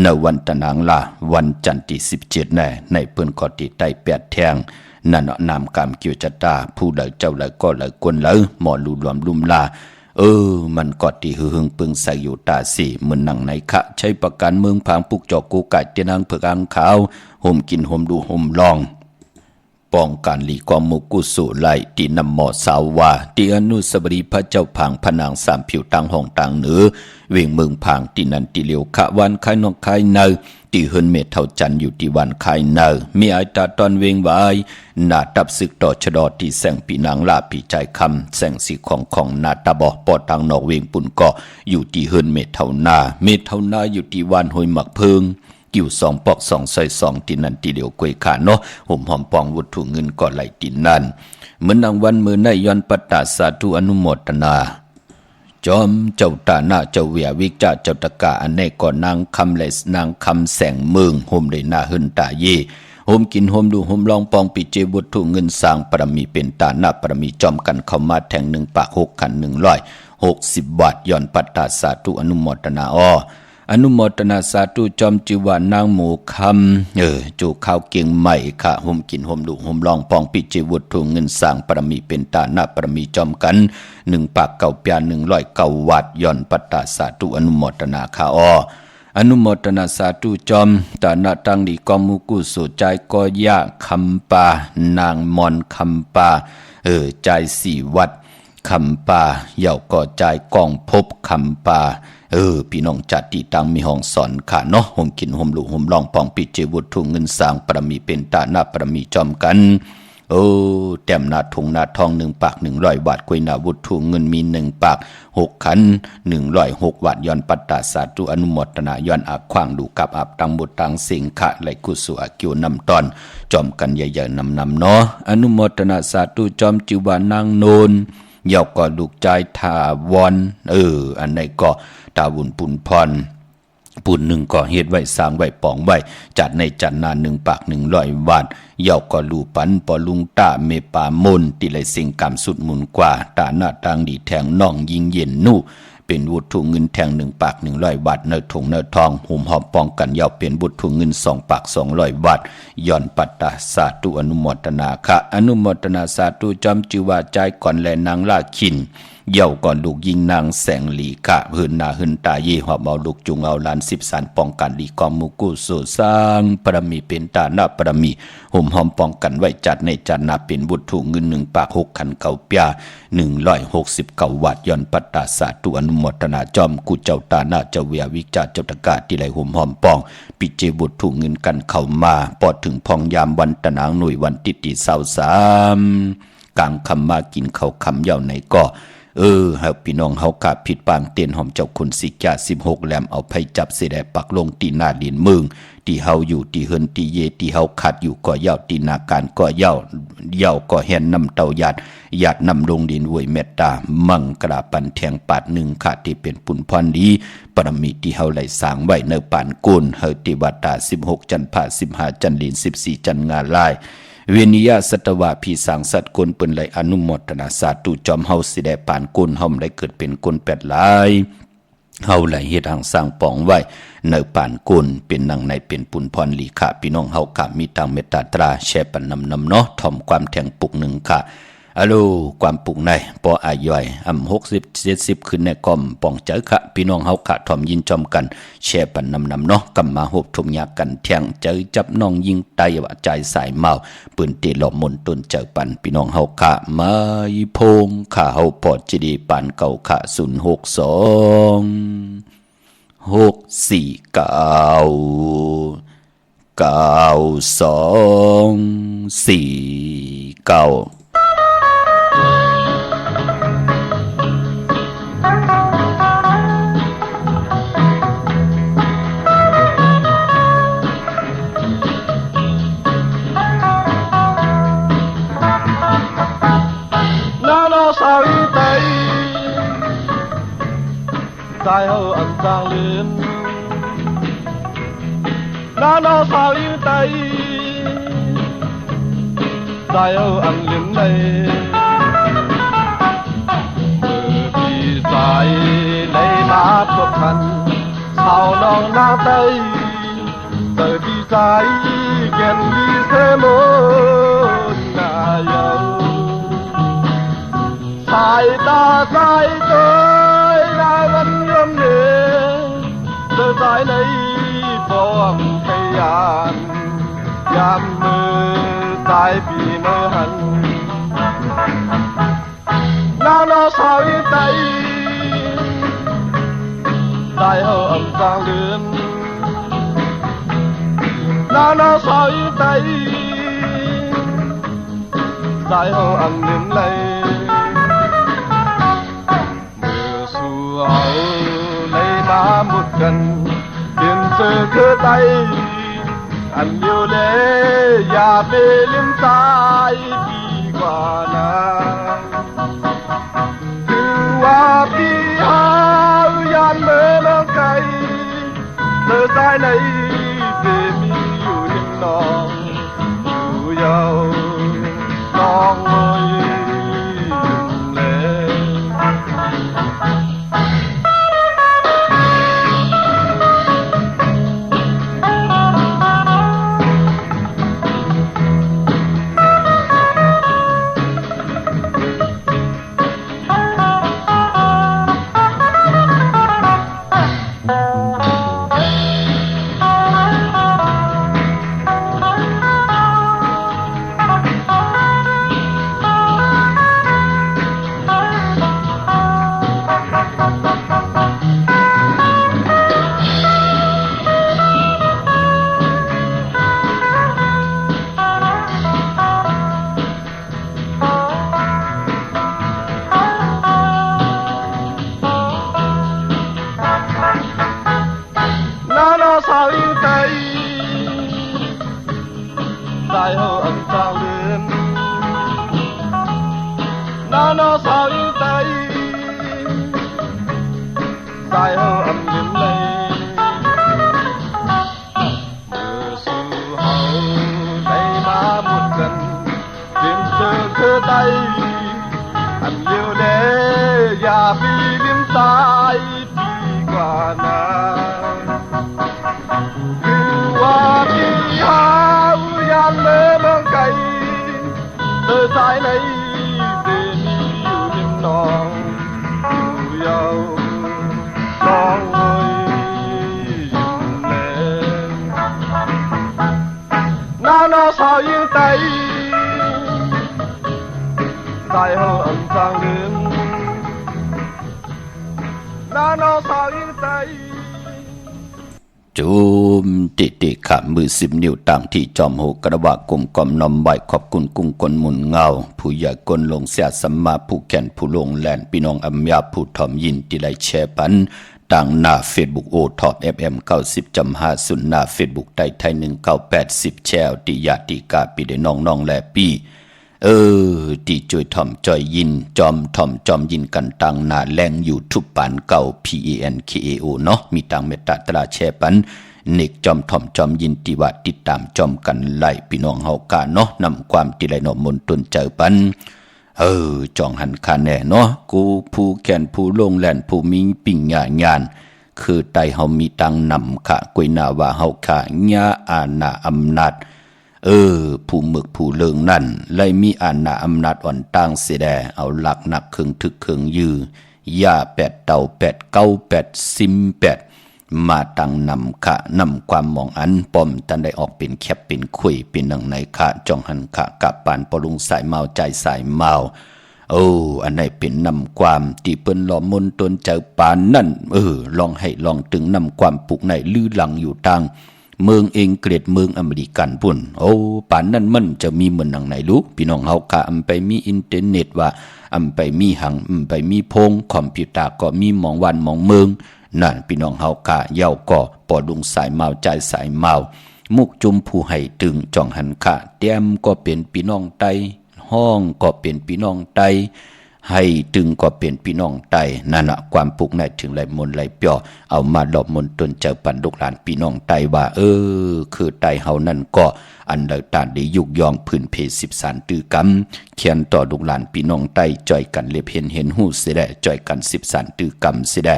[SPEAKER 3] ในวันตะนางลาวันจันทร์ที่17ในเปิ้นก็ตีไต8แทงนั่นนามกรรมเกี่ยวจัตตาผู้ใดเจ้าใดก็เลยกวนเลยหมอลูรวมลุมลามันกอดที่หึงปึงใส่อยู่ตาสีเหมือนหนังในคะใช้ประกันเมืองพางปุกจอกกูไก่เตียนังเผือกอังขาวห่มกินห่มดูห่มลองป้องกันหลีกอมุกุสุไลตีนำหมอสาววาตีอนุสบรีพระเจ้าผางพนางสามผิวตังห้องตังเหนือเวียงเมืองผางตีนันตีเหลียวขะวันคายนองคายเนอตีเฮินเมเท่าจันอยู่ที่วันคายเนอมีไอตาตอนเวงไว้นาตับศึกต่อชดอที่แสงปีนางลาปีใจคำแสงสีของนาตาบอปอตังนอกเวงปุ่นเกาะอยู่ที่เฮินเมเท่านาอยู่ที่วันห้วยหมักเพิงกิ่ว2ปอก2ใส่2ตีนันตีเหลียวกวยขาเนาะห่มหอมปองวัตถุเงินก่อไหลตีนันเหมือนนางวันมือในย้อนปัตตาสาธุอนุโมทนาจอมเจ้าตาหน้าเจ้าเวียวิกเจ้าตะกาอันในก่อนนางคำเลสนางคำแสงเมืองห่มได้หน้าหึนตาเยห่มกินห่มดูห่มลองปองปิเจวัตถุเงินสร้างปรมีเป็นตาหน้าปรมีจอมกันเข้ามาแทง1ปาก6ขัน160 บาทย้อนปัตตาสาธุอนุโมทนาอนุโมทนาสาธุจอมจิวานางหมูคำจูข้าวเกียงใหม่ค่ะห่มกินห่มดูห่มลองปองปิจิวุฒถุเงินสร้างปรมีเป็นตาหน้าปรมีจอมกัน1ปากเก่าเปีย109วัดย่อนปัตตาสาธุอนุโมทนาค่ะอนุโมทนาสาธุจอมตาหน้าตังดีกอมุกุสุใจก็ยะคำปานางมอนคำปาใจ4วัดคำปาเหย่าก่อใจกองพบคำปาพี่น้องจัดที่ตังมีห้องสอนค่ะเนาะห่มกินห่มหลูห่มลองปองปิเจวุฒถุเงินสร้างปรมีเป็นตาหน้าปรมีจอมกันแต้มหน้าทงหน้าทอง1ปาก100 บาทกวยหน้าวุฒถุเงินมี1ปาก6ขัน106 บาทย้อนปัตตาสาธุอนุโมทนาย้อนอาขวางดูกับอับตังบุตรตังสิงขะไหลกุสุอากิวนำตอนจอมกันใหญ่ๆนำเนาะอนุโมทนาสาธุจอมจิวานางโนนเยาก็ลูกใจทาวอนอันไหนก็ตาบุญปุนพรปุ่น1ก็เฮ็ดไว้สร้างไว้ปองไว้จัดในจัดนา1ปาก100 บาทเยาก็ลูปันปอลุงตาเมปามนติเลยสิ่งกรรมสุดมุนกว่าตาหน้าตังดีแทงน้องยิงเย็นนู่เป็นวุฒุเงินแทง1ปาก100 บาทเนื้อถุงเนื้อทองหุ่มหอมป้องกันเยาเป็นวุฒุเงิน2ปาก200 บาทย้อนปัตตาสาธุอนุโมทนาค่ะอนุโมทนาสาธุจอมจิวาใจก่อนแลนางลาขินเย่าก่อนลูกยิงนางแสงหลีกะหืนนาหืนตาเย่หอบเอาลูกจุงเอาลาน10 สารป้องกันลีกอมมุกุสุสร้างปรมีเป็นตาหน้าปรมีห่มหอมป้องกันไว้จัดในจัดนาเป็นบุตรถูกเงิน1ปาก6ขันเก่าเปีย169 วัดย้อนปัตตาสาธุอนุโมทนาจอมกุเจ้าตาหน้าเจ้าเวียวิจาเจ้าตะกาที่ไหลห่มหอมป้องปิเจบุตรถูกเงินกันเข้ามาปอดถึงพองยามวันตะนางหน่วยวันติติ23กลางคำมากินเขาคำเย่าในก็เฮาพี่น้องเฮากะผิดปางเตียนหอมเจ้าคุณสิกา16แหลมเอาไผจับเสดปักลงตีหน้าดินเมืองที่เฮาอยู่ที่เฮินที่เยที่เฮาขัดอยู่ก็เย่าตีนาการก็เย่าก็แห่นนำเตาหยาดนำลงดินอวยเมตตามังกราปันแทงปาด1ค่ะที่เป็นปุนพรดีปรมีที่เฮาไหลสร้างไว้ในปานกุลเฮาติวัตตา16จันทร์พา15จันทร์ลีน14จันทร์งาลายเวนิยาสัตวะพี่สังสัตว์กลเปิ้นไหลอนุโมทนาสาธุจอมเฮาสิได้ปานกุลเฮาได้เกิดเป็นกุล8หลายเฮาไหลเฮ็ดหังสร้างปองไว้ในปานกุลเป็นนางในเป็นปุนพรลีค่ะพี่น้องเฮากะมีทางเมตตาตราแช่ปันนำเนาะถ่อมความแทงปุก1ค่ะ อะโลความปลูกในปออาย่อย60-70ขึ้นในกอมป้องเจอค่ะพี่น้องเฮาค่ะถ่อมยินจอมกันแชร์ปันนำเนาะกำมาโหบทุมยากันแทงเจอจับน้องยิงไตว่าใจสายเมาปืนตีหลอมมนต้นเจอปันพี่น้องเฮาค่ะมาอีพงค่ะเฮาปอดจีดีปานเก่าค่ะ062-449
[SPEAKER 5] sao y tây dài hậu ẩn giang lên nó sao y tây dài hậu ẩn lên đây vì dài lấy má thuộc hành sao nong na tây giờ vì dài kèn đi xe môn na yêu sai ta sai tới đã vẫn nhôm nề giờ sai lấy bom cây yam mơ sai vì mơ hận nó sao y tay sai hậu ẩm giang lên nó sao y tay sai hậu ẩm lên lấy hậu lấy má một cần tiền sơ cơ tay anh yêu lễ và về liêm sai đi qua nàng từ qua đi hao gian mơ nó cay giờ sai này về mi yêu những non yêu giàu non ơi sao yêu tây dài hậu ẩn giang lên nó sao yêu tây dài hậu ẩn lên đây từ su hậu lấy má một cần tiền sơ cơ tay anh yêu lễ và vì liêm sai đi qua nàng qua đi hao gian mơ mong cay giờ sai này về yêu những non yêu giàu non ơi lên nó sao yêu tay dài hậu ẩn giang lên nó sao yêu tay
[SPEAKER 3] จุมติติขะมือ10 นิ้วต่างที่จอมโหกระบะกลมกอมนอมใบขอบคุณกุ้งกลหมุนเงาผู้ใหญ่กลลงเสียสัมมาผู้แก่นผู้ลงแลนพี่น้องอัมยาผู้ถ่อมยินที่ได้แชร์ปันต่างหน้า Facebook โอท็อป FM 90.50หน้า Facebook ไทย1980แชร์ติยาติกาปีได้น้องๆแลปีที่จอยถ่อมจอยยินจอมถ่อมจอมยินกันต่างหน้าแรงอยู่ทุบปานเก่า PANKAO เนาะมีต่างเมตตาตราแชร์ปันเนกจอมถ่อมจอมยินติว่าติดตามจอมกันไล่พี่น้องเฮากาเนาะนำความติไลนอมนตนเจอปันจองหันคาแน่เนาะกูผู้แก่นผู้ลงแล่นผู้มีปิ่งงานคือไตเฮามีตังนำค่ะกวยนาว่าเฮาค่ะญาอาณาอำนาจ ผู้หมึกผู้เลิงนั่นเลยมีอาณาอำนาจอ่อนตั้งเสียแดเอาหลักหนักเคืองทึกเคืองยือย่าแปดเต่าแปดเก้าแปดซิมแปดมาตั้งนำขะนำความมองอันป้อมตันได้ออกเป็นแคบเป็นคุยเป็นหนังในขะจองหันขะกับปานปลุงสายเมาใจสายเมาอันไหนเป็นนำความที่เปิ้นหล่อมนตนเจ้าปานนั่นลองให้ลองตึงนำความปลุกในลือหลังอยู่ตังเมืองเองเกรดเมืองอเมริกันปุ่นปานนั่นมันจะมีเหมือนหนังไหนรู้พี่น้องเฮาค่ะไปมีอินเทอร์เน็ตว่าไปมีหังไปมีพงคอมพิวเตอร์ก็มีหมองวันหมองเมืองนั่นพี่น้องเฮาค่ะเย้าก็ปอดุงสายเมาใจสายเมามุกจุมผู้ให้ตึงจ่องหันค่ะแต้มก็เป็นพี่น้องไตห้องก็เป็นพี่น้องไตให้ตึงก็เป็นพี่น้องไตนั่นน่ะความปลุกในถึงไหลมนไหลเปียวเอามาหลอบมนตนเจ้าปันลูกหลานพี่น้องไตว่าคือไตเฮานั่นก็อันเดตานได้ยุกยองพื้นเพ13ตือกำเขียนต่อลูกหลานพี่น้องไตจ่อยกันเล็บเห็นหูเสิได้จ่อยกัน13ตือกำเสิได้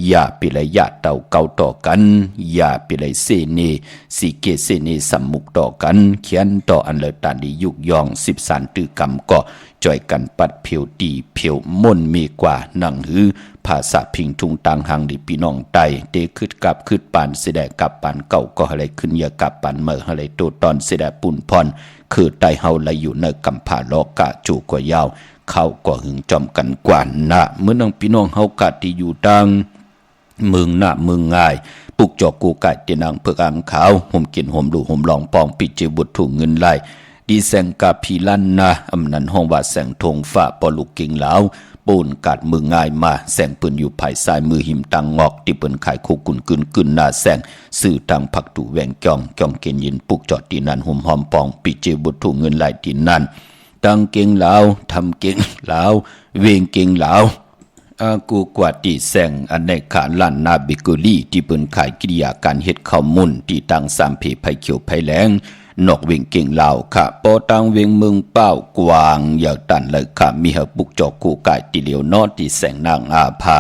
[SPEAKER 3] อย่าปิเลยญาติเต่าเก่าต่อกันอย่าปิเลยเสนีสีเกเสนีสัมมุกต่อกันเขียนต่ออันเดตานได้ยุกยอง13ตือกำก็จ่อยกันปัดเพียวดีเพียวม่นมีกว่านั่งหือภาษาพิงทุงต่างหังดิพี่น้องไตเตคืดกับคืดปานเสดกับปานเก่าก็อะไรขึ้นอย่ากับปานเมื่ออะไรโตตอนเสดปุ่นพรคือไตเฮาละอยู่ในกำผาลอกะจูกว่ายาวเข้าก็หึงจอมกันกว่านะเมื่อน้องพี่น้องเฮากะที่อยู่ตังเมืองหน้าเมืองง่ายปุกจอกกูไก่เตียนังเพื่ออ่างขาวห่มกินห่มดูห่มลองปองปิดเจบุตรถูกเงินไหลดีแสงกาพีลันนาอำนันห้องว่าแสงทงฝ่าปอลูกกิ่งเหลาปูนกัดมือง่ายมาแสงปืนอยู่ภายซ้ายมือหิมตังงอกที่เปิ้นขายคู่กุนกึนหน้าแสงสื่อตังผักตู่แหวงจ้องเกณฑ์ยินปุกจอดตีนันห่มหอมปองปิเจบุตรถูกเงินไหลตีนันตังเก่งเหลาทำเก่งเหลาเวงเก่งเหลากูกว่าตีแสงอันในขาลันนาบิกุลีที่เปิ้นขายกิริยาการเฮ็ดข้าวมุนที่ตังสามเพไผเขียวไผแหลงนอกเวงเก่งเหล่าค่ะปอตังเวงเมืองเป้ากวางอย่าตันเลยค่ะมีหบุกจอกกูกายติเหลียวนอที่แสงนางอาภา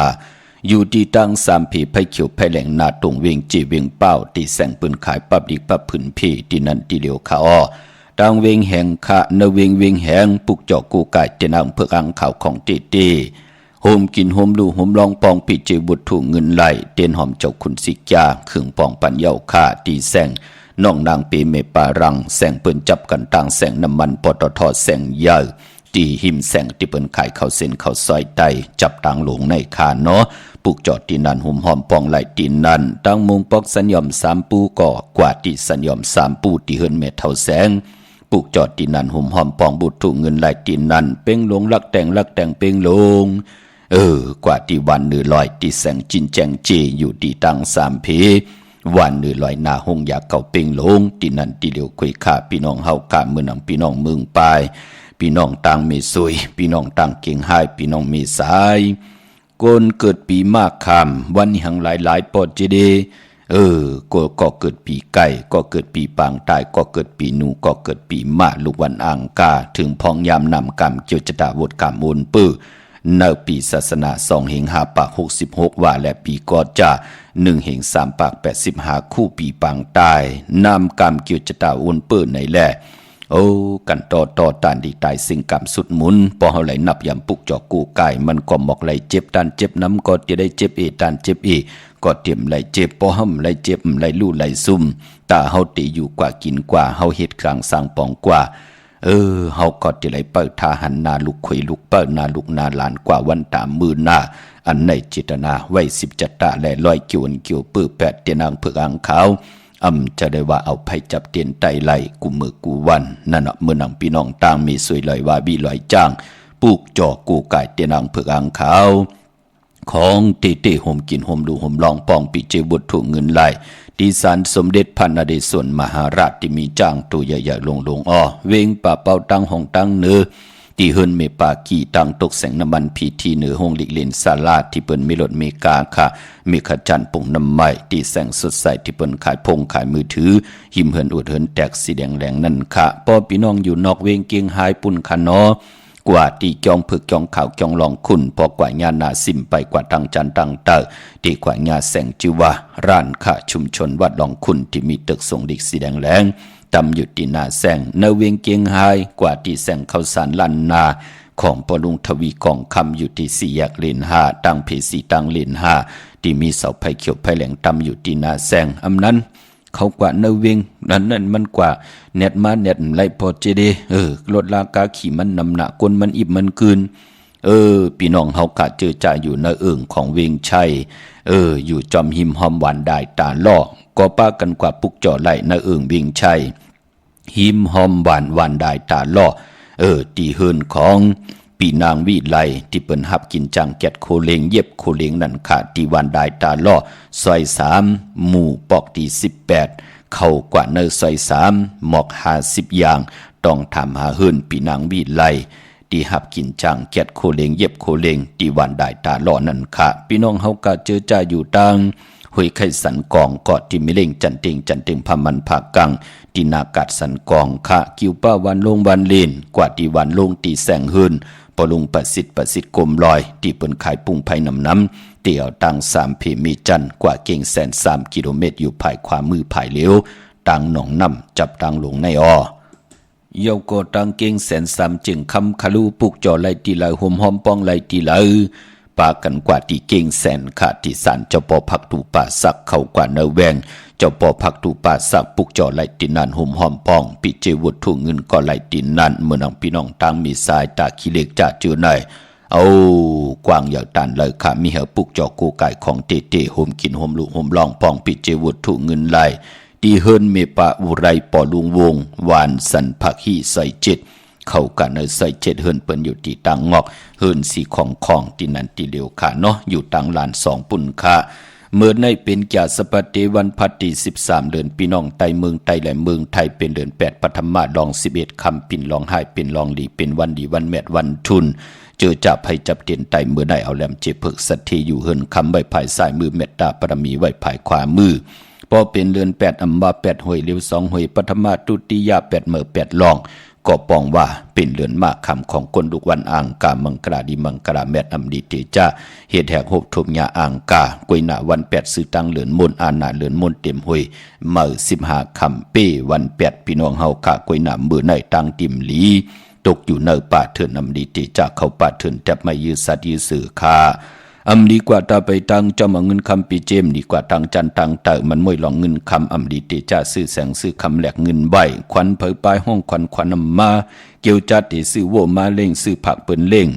[SPEAKER 3] อยู่ที่ตังสามผีไผเขียวไผแหลงนาตรงเวงจีเวงเป้าที่แสงปืนขายปับดิกปับผืนผีที่นั่นติเหลียวค่ะตังเวงแห่งค่ะนเวงแห่งปุกจอกกูกายเจนางเพื่ออังข่าวของเตโฮมกินโฮมดูโฮมลองปองปิเจบุตรถูกเงินไหลเตียนหอมเจ้าคุณสิกยาขึงปองปัญเยาค่ะตีแสงน้องนางปีเมปารังแสงเปิ้นจับกันต่างแสงน้ำมันปตทแสงใหญ่ตีหิมแสงที่เปิ้นขายข้าวเส้นข้าวซอยไตจับต่างหลงในคาเนาะปุกจอดตีนันหุ่มหอมปองไหลตีนันตั้งมุงปอกสัญญอม3ปูก่อกว่าที่สัญญอม3ปูที่เฮิรนเมเท่าแสงปุกจอดตีนันหุ่มหอมปองบุตรถูกเงินไหลตีนันเป้งหลงลักแต่งเป้งหลงกว่าที่วันเนื้อลอยที่แสงจินแจงเจอยู่ที่ตั้ง3เพวันเนื้อลอยหน้าห้องอยากเก่าเป่งลงที่นั่นที่เหลียวคุยขาพี่น้องเฮากะเมืองหนังพี่น้องเมืองปลายพี่น้องต่างเมซุยพี่น้องต่างเก่งหายพี่น้องเมสายโกนเกิดปีมากคำวันนี้หังหลายปอดเจเดก็เกิดปีไก่ก็เกิดปีปางตายก็เกิดปีหนูก็เกิดปีมะลูกวันอังกาถึงพองยามนำกรรมเกี่ยวจตาวดกรรมมูลปื้อในปีศาสนา2 เหง5 ปาก 66ว่าและปีก็จะ1 เหง3 ปาก 85คู่ปีปางตายนำกรรมเกี่ยวจตาวนเปิ้นในแลกันต่อตานดีตายสิ่งกรรมสุดหมุนพอเฮาไหลนับยำปุกจอกกูกายมันก็หมอกไหลเจ็บตันเจ็บน้ำก็จะได้เจ็บตันเจ็บก็เตรียมไหลเจ็บพอห้ำไหลเจ็บไหลลู่ไหลซุ่มตาเฮาตีอยู่กว่ากินกว่าเฮาเฮ็ดกลางสร้างปองกว่าเฮาก็จะไหลเปิดทาหันนาลูกขวยลูกเปิดนาลูกนาหลานกว่าวันตามมือหน้าอันในจิตนาไว้17ตะและลอยเกี่ยวปื้อ8เตียนางเพื่ออังขาวจะได้ว่าเอาไผจับเตียนไตไหลกูมือกูวันนั่นเมื่อนังพี่น้องต่างมีสวยลอยว่าบีลอยจ้างปลูกจอกกูไก่เตียนางเพื่ออังขาวของเตห่มกินห่มดูห่มลองปองปิเจบุตรถูกเงินไหลที่ศาลสมเด็จพระนเรศวรมหาราชที่มีจ้างตัวใหญ่ๆลงเวงป่าเป่าตั้งห้องตั้งเนื้อที่เฮิรนเมปากีตั้งตกแสงน้ำมันพีทีเหนือห้องลิเลนซาลาที่เปิ้นมีรถเมกาค่ะมีขจันปุ่งน้ำไม้ที่แสงสดใสที่เปิ้นขายพงขายมือถือหิมเฮิรนอวดเฮิรนแตกสีแดงแหลงนั่นค่ะพอพี่น้องอยู่นอกเวงเกียงหายปุ่นค่ะเนาะกว่าที่จองผึกจองข่าวจองลองคุณพอกว่าญานาซิมไปกว่าทางจันตังเตอที่กว่าญาแสงจิวาร้านค่ะชุมชนวัดลองคุณที่มีตึกทรงดิกสีแดงแหลง ตำอยู่ที่นาแสงเนเวียงเกียงไฮกว่าที่แสงข้าวสารลันนาของปลุงทวีกองคำอยู่ที่สี่แยกเลนห้าตังเพสีตังเลนห้าที่มีเสาไผ่เขียวไผ่แหลงตำอยู่ที่นาแสงอำนั้นเขากว่าเนเวียงนั่นมันกว่าเน็ตมาเน็ตไรพอเจเดรถลากาขี่มันนำหนักก้นมันอิบมันคืนพี่น้องเฮากะเจอจ่าอยู่ในเอิงของเวียงชัยอยู่จอมหิมหอมหวานได้ตาล่อก็ป้ากันกว่าปุกจ่อไหลในเอิงเวียงชัยหิมหอมหวานได้ตาล่อตีเฮินของปีนางวิไลที่เปิ้นหับกินจังแกดโคเลงเย็บโคเลงนั่นค่ะตีวันได้ตาล่อซอย3หมู่ปอกตี18เข้ากว่าในซอย3หมอก50อย่างต้องทำหาเฮินปีนางวิไลที่หับกินจังแกดโคเลงเย็บโคเลงตีวันได้ตาล่อนั่นค่ะพี่น้องเฮาก็เจอจ่าอยู่ตังห้วยไข่สันกองเกาะที่มิเล่งจันเต็งพามันภาคกังที่นากาดสันกองค่ะกิวป้าวันลงวันเลนกว่าที่วันลงตีแสงเฮินปลุงประสิทธิ์กลมลอยที่เปิ้นขายปุ้งไผ่น้ำเตี่ยวตัง3เพมีจันกว่าเก่งแสน3กิโลเมตรอยู่ภายขวามือภายเหลียวตังหนองน้ำจับตังหลงในอ้อเยาก็ตังเก่งแสน3จึงคำคาลูปุกจ่อไหลตีไหลหอมหอมป้องไหลตีไหลปากันกว่าที่เก่งแสนขาดที่สารเจ้าปอผักตูป่าสักเข้ากว่าเนแวงเจ้าปอผักตูป่าสักปุกจ่อไหลตีนันหอมหอมป้องปิเจวุฒถุเงินก็ไหลตีนันเมื่อนังพี่น้องตังมีสายตาขี้เล็กจ่าเจอในเอากวางอย่างตันเลยค่ะมีเหอปุกจ่อกูไก่ของเตโฮมกินโฮมลุโฮมลองป้องปิเจวุฒถุเงินไหลดีเฮินเมปะอุไรปอลุงวงวานสันผักฮีใส่จิตเข้ากันในใส่เจ็ดเฮินเปิ้นอยู่ที่ตังงอกเฮินสีของที่นันที่เดียวค่ะเนาะอยู่ตังลาน2ปุ่นค่ะเมื่อในเป็นจ่าสปฏิวันพัติ13เดือนพี่น้องไตเมืองไตและเมืองไทยเป็นเดือน8ปฐมมาลอง11คำปิ่นลองให้เป็นลองหลีเป็นวันดีวันแมดวันทุนเจอจับให้จับเตียนไตเมื่อได้เอาแหลมเจ็บเพิกสัตทีอยู่เฮินคำไว้ภายซ้ายมือเมตตาปรมีไว้ภายขวามือพอเป็นเดือน8อัมบา8หวยเลี้ยว2หวยปฐมมาตุติยา8เมื่อ8ลองก็ปองว่าเป็นเรือนมากคำของคนดุกวันอ่างกามังกราดีมังกราแมดอำดีเตจ้าเหตุแหกหบทุมยาอ่างกากวยหนาวัน8ซื้อตังเหลือนมนอาณาเหลือนมนเต็มหวยเมื่อ15คำเป้วัน8พี่น้องเฮากากวยหนามือในตังติมหลีตกอยู่เนอป่าเถื่อนอำดีเตจ้าเข้าป่าเถื่อนแทบไม่ยืดสัตย์ยืดสื่อคาดีกว่าตาไปตังจอมเงินคำปีเจมดีกว่าตังจันตังเตอมันมวยหลองเงินคำดีเตจ้าซื้อแสงซื้อคำแหลกเงินใบควันเผยปลายห้องควันมาเกี่ยวจัดที่ซื้อโวมาเล่งซื้อผักเปิ้นเล่ง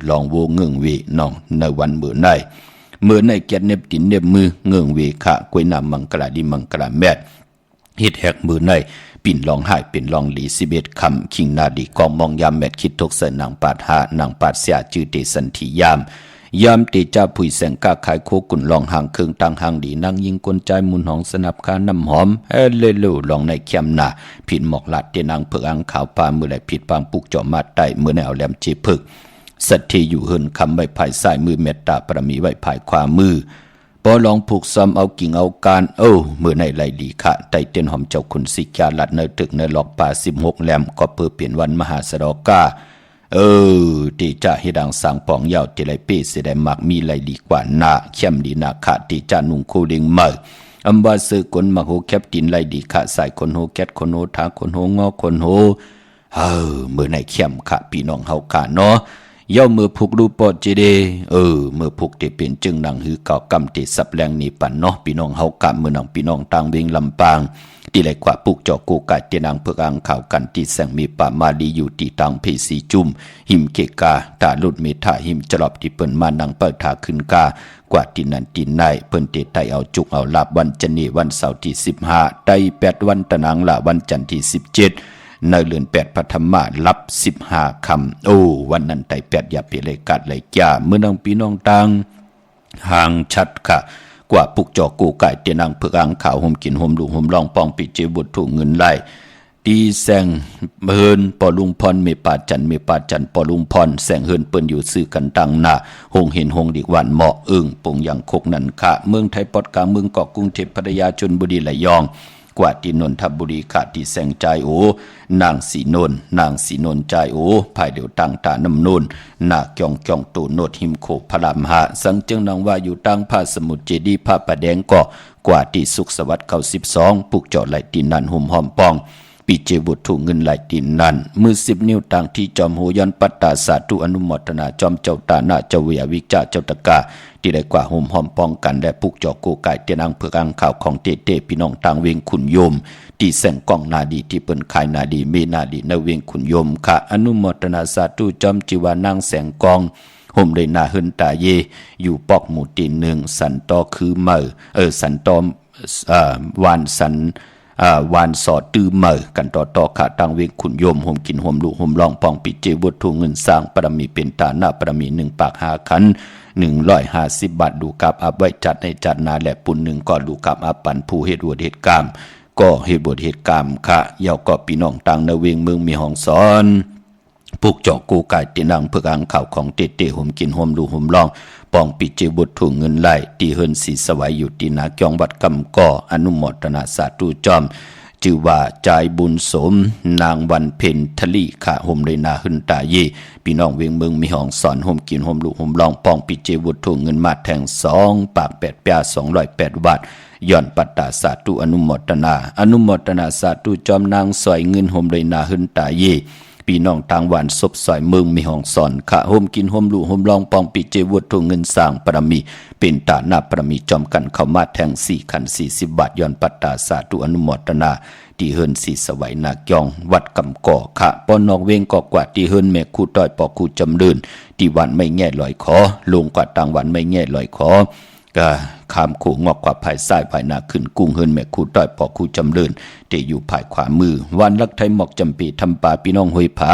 [SPEAKER 3] ลองโวเงื่งเวน้องในวันเมื่อในแกนเน็บตินเน็บมือเงื่งเวขะกวยนำมังกราดีมังกราแมดเฮ็ดแหกมือในปิ่นลองหายเป็นลองหลี11คำคิงนาดีกองมองยามแมดคิดทกเสนางปาดหานางปาดเสียจือเตสันทียามเตจ้าผุยแสงกาขายโคกุ่นลองหางเคืองตังหางดีนางยิงกลใจมุนหองสนับคาน้ำหอมเลลูลองในเข้มหนาผิดหมอกหลัดเตนางเผือกอังขาวปลาเมื่อไรผิดปางปุกจ่อมาไตเมื่อในเอาแหลมเจพึกสัตทีอยู่เฮินคำไว้ภายซ้ายมือเมตตาปรมีไว้ภายขวามือพอลองผูกซ้ำเอากิ่งเอาการเมื่อในไหลดีขะไตเตียนหอมเจ้าขุนสิกาลัดเนตึกในหลอกป่า16แหลมก็เพื่อเปลี่ยนวันมหาสดกาตีจ่าให้ดังสังปองยาวตีไรเป้เสดมักมีไรดีกว่านาเข้มดีนาขาตีจ่านุ่งคูดิงเมื่ออัมบาซื้อคนมาโหแคบตินไรดีขาใส่คนโหแคทคนโหทาคนโหงอคนโหเมื่อในเข้มขาพี่น้องเฮาขาเนาะย่อมือผูกรูปอดเจเดเมื่อผูกเตเป็นจึงนังหือเก่ากำเตสับแรงนี่ปันเนาะพี่น้องเฮากะเมื่อนังพี่น้องต่างเวงลำปางที่ไหลกว่าปุกจอกกูกาเตียนางเพื่ออ่างข่าวกันที่แสงมีป่ามาดีอยู่ที่ตังเพสีจุ่มหิมเกกาตาลุดเมธาหิมจลอบที่เปิ้นมานังเปิดถาขึ้นกากว่าที่นั่นที่ไหนเปิ้นเตไตเอาจุกเอาลาบวันจันนีวันเสาร์ที่15ไต8วันตะนางละวันจันทร์ที่17ในเดือน8ปฐมมารับ15คำวันนั้นไต8อย่าเปเลยกัดเลยจ้าเมื่อนังพี่น้องตังห่างชัดค่ะกว่าปุกจอกกูไก่เตียนางเพื่ออ่างข่าวห่มกินห่มลูกห่มลองปองปิเจบุตรถูกเงินไล่ตีแสงเฮินปอลุงพรเมปาจันปอลุงพรแสงเฮินเปิ้นอยู่ซื้อกันตังหน้าหงเห็นหงดีกวันเหมาะปงอย่างคกนันค่ะเมืองไทยปอดกลางเมืองเกาะกรุงเทพพัทยาชลบุรีระยองกว่าที่นนทบุรีขาดที่แสงใจนางสีนนใจภายเดียวตังตาน้ำนนนาเกี่ยงตูโนดหิมโขพระรามหาสังจึงนางว่าอยู่ตังพระสมุทรเจดีย์พระประแดงเกาะ กว่าที่สุขสวัสดิ์เขา12ปุกเจาะไหลตีนนั้นหุ่มหอมปองปีเจบุตรถูกเงินไหลตีนนั้นมือ10นิ้วต่างที่จอมโหย้อนปัตตาสาธุอนุโมทนาจอมเจ้าตาหน้าเจ้าเวียวิจาเจ้าตะกาที่ได้กว่าหุ่มหอมปองกันและปุกเจาะโกไก่เตียนังเพื่ออังข่าวของเตพี่น้องต่างเวียงขุนโยมที่แสงกล้องนาดีที่เปิ้นขายนาดีเมนาดีในเวียงขุนโยมค่ะอนุโมทนาสาธุจอมจีวานางแสงกองห่มเลยนาหึนตาเยอยู่ปอกหมู่ตีหนึ่งสันตอคือเมอสันตอวานสันวานสอดตื้อเมอกันต่อขาตังเวงขุนโยมห่มกินห่มลุห่มลองปองปิเจบุตรถูเงินสร้างปรมีเป็นตาหน้าปรมี1 ปาก5 ขัน150 บาทดูกับอับไว้จัดในจัดนาและปุ่นหนึ่งก็ดูกับอับปันผู้เหตุวดเหตุกรรมก็เหตุบทเหตุกรรมค่ะเยาก็พี่น้องต่างในเวียงเมืองมีห้องสอนปุกเจาะกูกายตีนังเพื่ออังข่าวของเตห่มกินห่มดูห่มลองปองปิเจบุตรถูเงินไหลตีเฮินสีสวัยอยู่ตีนาเกียงวัดกำก่ออนุโมทนาสาธุจอมจือว่าใจบุญสมนางวันเพ็ญทลีขาห่มเลยนาหึนตาเยพี่น้องเวียงเมืองมีห้องสอนห่มกินห่มดูห่มลองปองปิเจบุตรถูเงินมาแทง2 ปาก8 ปา208 บาทย้อนปัตตาสาธุอนุโมทนาสาธุจอมนางสอยเงินห่มเลยนาหึนตาเยพี่น้องต่างหวานศพสอยเมืองมีห้องสอนขะห่มกินห่มลุห่มลองปองปิเจวุฒเงินสร้างปรมีเป็นตาหน้าปรมีจอมกันเข้ามาแทง4 ขัน40 บาทย้อนปัตตาสาธุอนุโมทนาที่เฮินสีสวัยนาเกียงวัดกำก่อขะปอนอกเวงก็กว่าที่เฮินแม่คู่ต้อยปอคู่จำเริญที่วันไม่แง่ลอยขอลงกว่าต่างวันไม่แง่ลอยขอก็คามขู่งอกกว่าภายซ้ายภายหน้าขึ้นกุ้งเฮินแม่คู่ต้อยปอคู่จำเริญเตอยู่ภายขวามือวันลักไทยหมอกจำปีทำป่าพี่น้องห้วยผา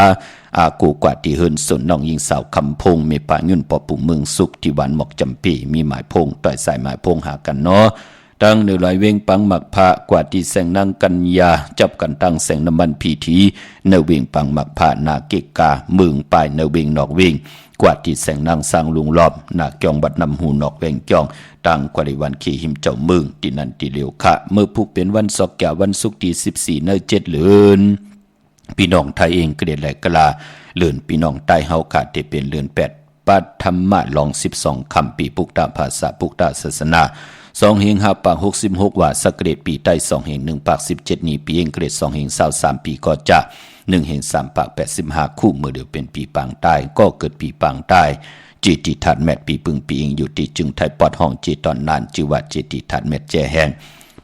[SPEAKER 3] อากูกว่าที่เฮินสนน้องยิงสาวคำพงเมป่ายุ่นปอปุ่มเมืองสุขที่วันหมอกจำปีมีหมายพงต่อยสายหมายพงหากันเนาะตั้งเนื้อลอยเวงปังหมักพระกว่าที่แสงนางกัญญาจับกันตั้งแสงน้ำมันพีทีเนื้อเวงปังหมักพระนาเกกาเมืองปลายเนื้อเวงนอกเวงกว่าที่แสงนางสร้างลุงรอบนาเกียงบัดนำหูนอกเวงเกียงตั้งกว่าในวันขี่หิมเจ้าเมืองที่นันที่เหลียวขะเมื่อผูกเป็นวันสอกแก่วันศุกร์ที่14 เนื้อ7 เดือนพี่น้องไทยเองเกลียดแหลกกลาเลื่อนพี่น้องใต้เฮาขาดที่เป็นเลื่อน8ปัทมะลอง12 คำปีปุกตาภาษาปุกตาศาสนา2 เฮง5 ปาก66 ว่าสกเกรดปีใต้2 เฮง1 ปาก17นี้ปีเองเกรด2 เฮง23 ปีก็จะ1 เฮง3 ปาก85 คู่เมื่อเดียวเป็นปีปางใต้ก็เกิดปีปางใต้จีติทัดแมทปีปึงปีเองอยู่ที่จึงไทยปอดห้องจีตอนนานจิวัดจีติทัดแมทแจแหง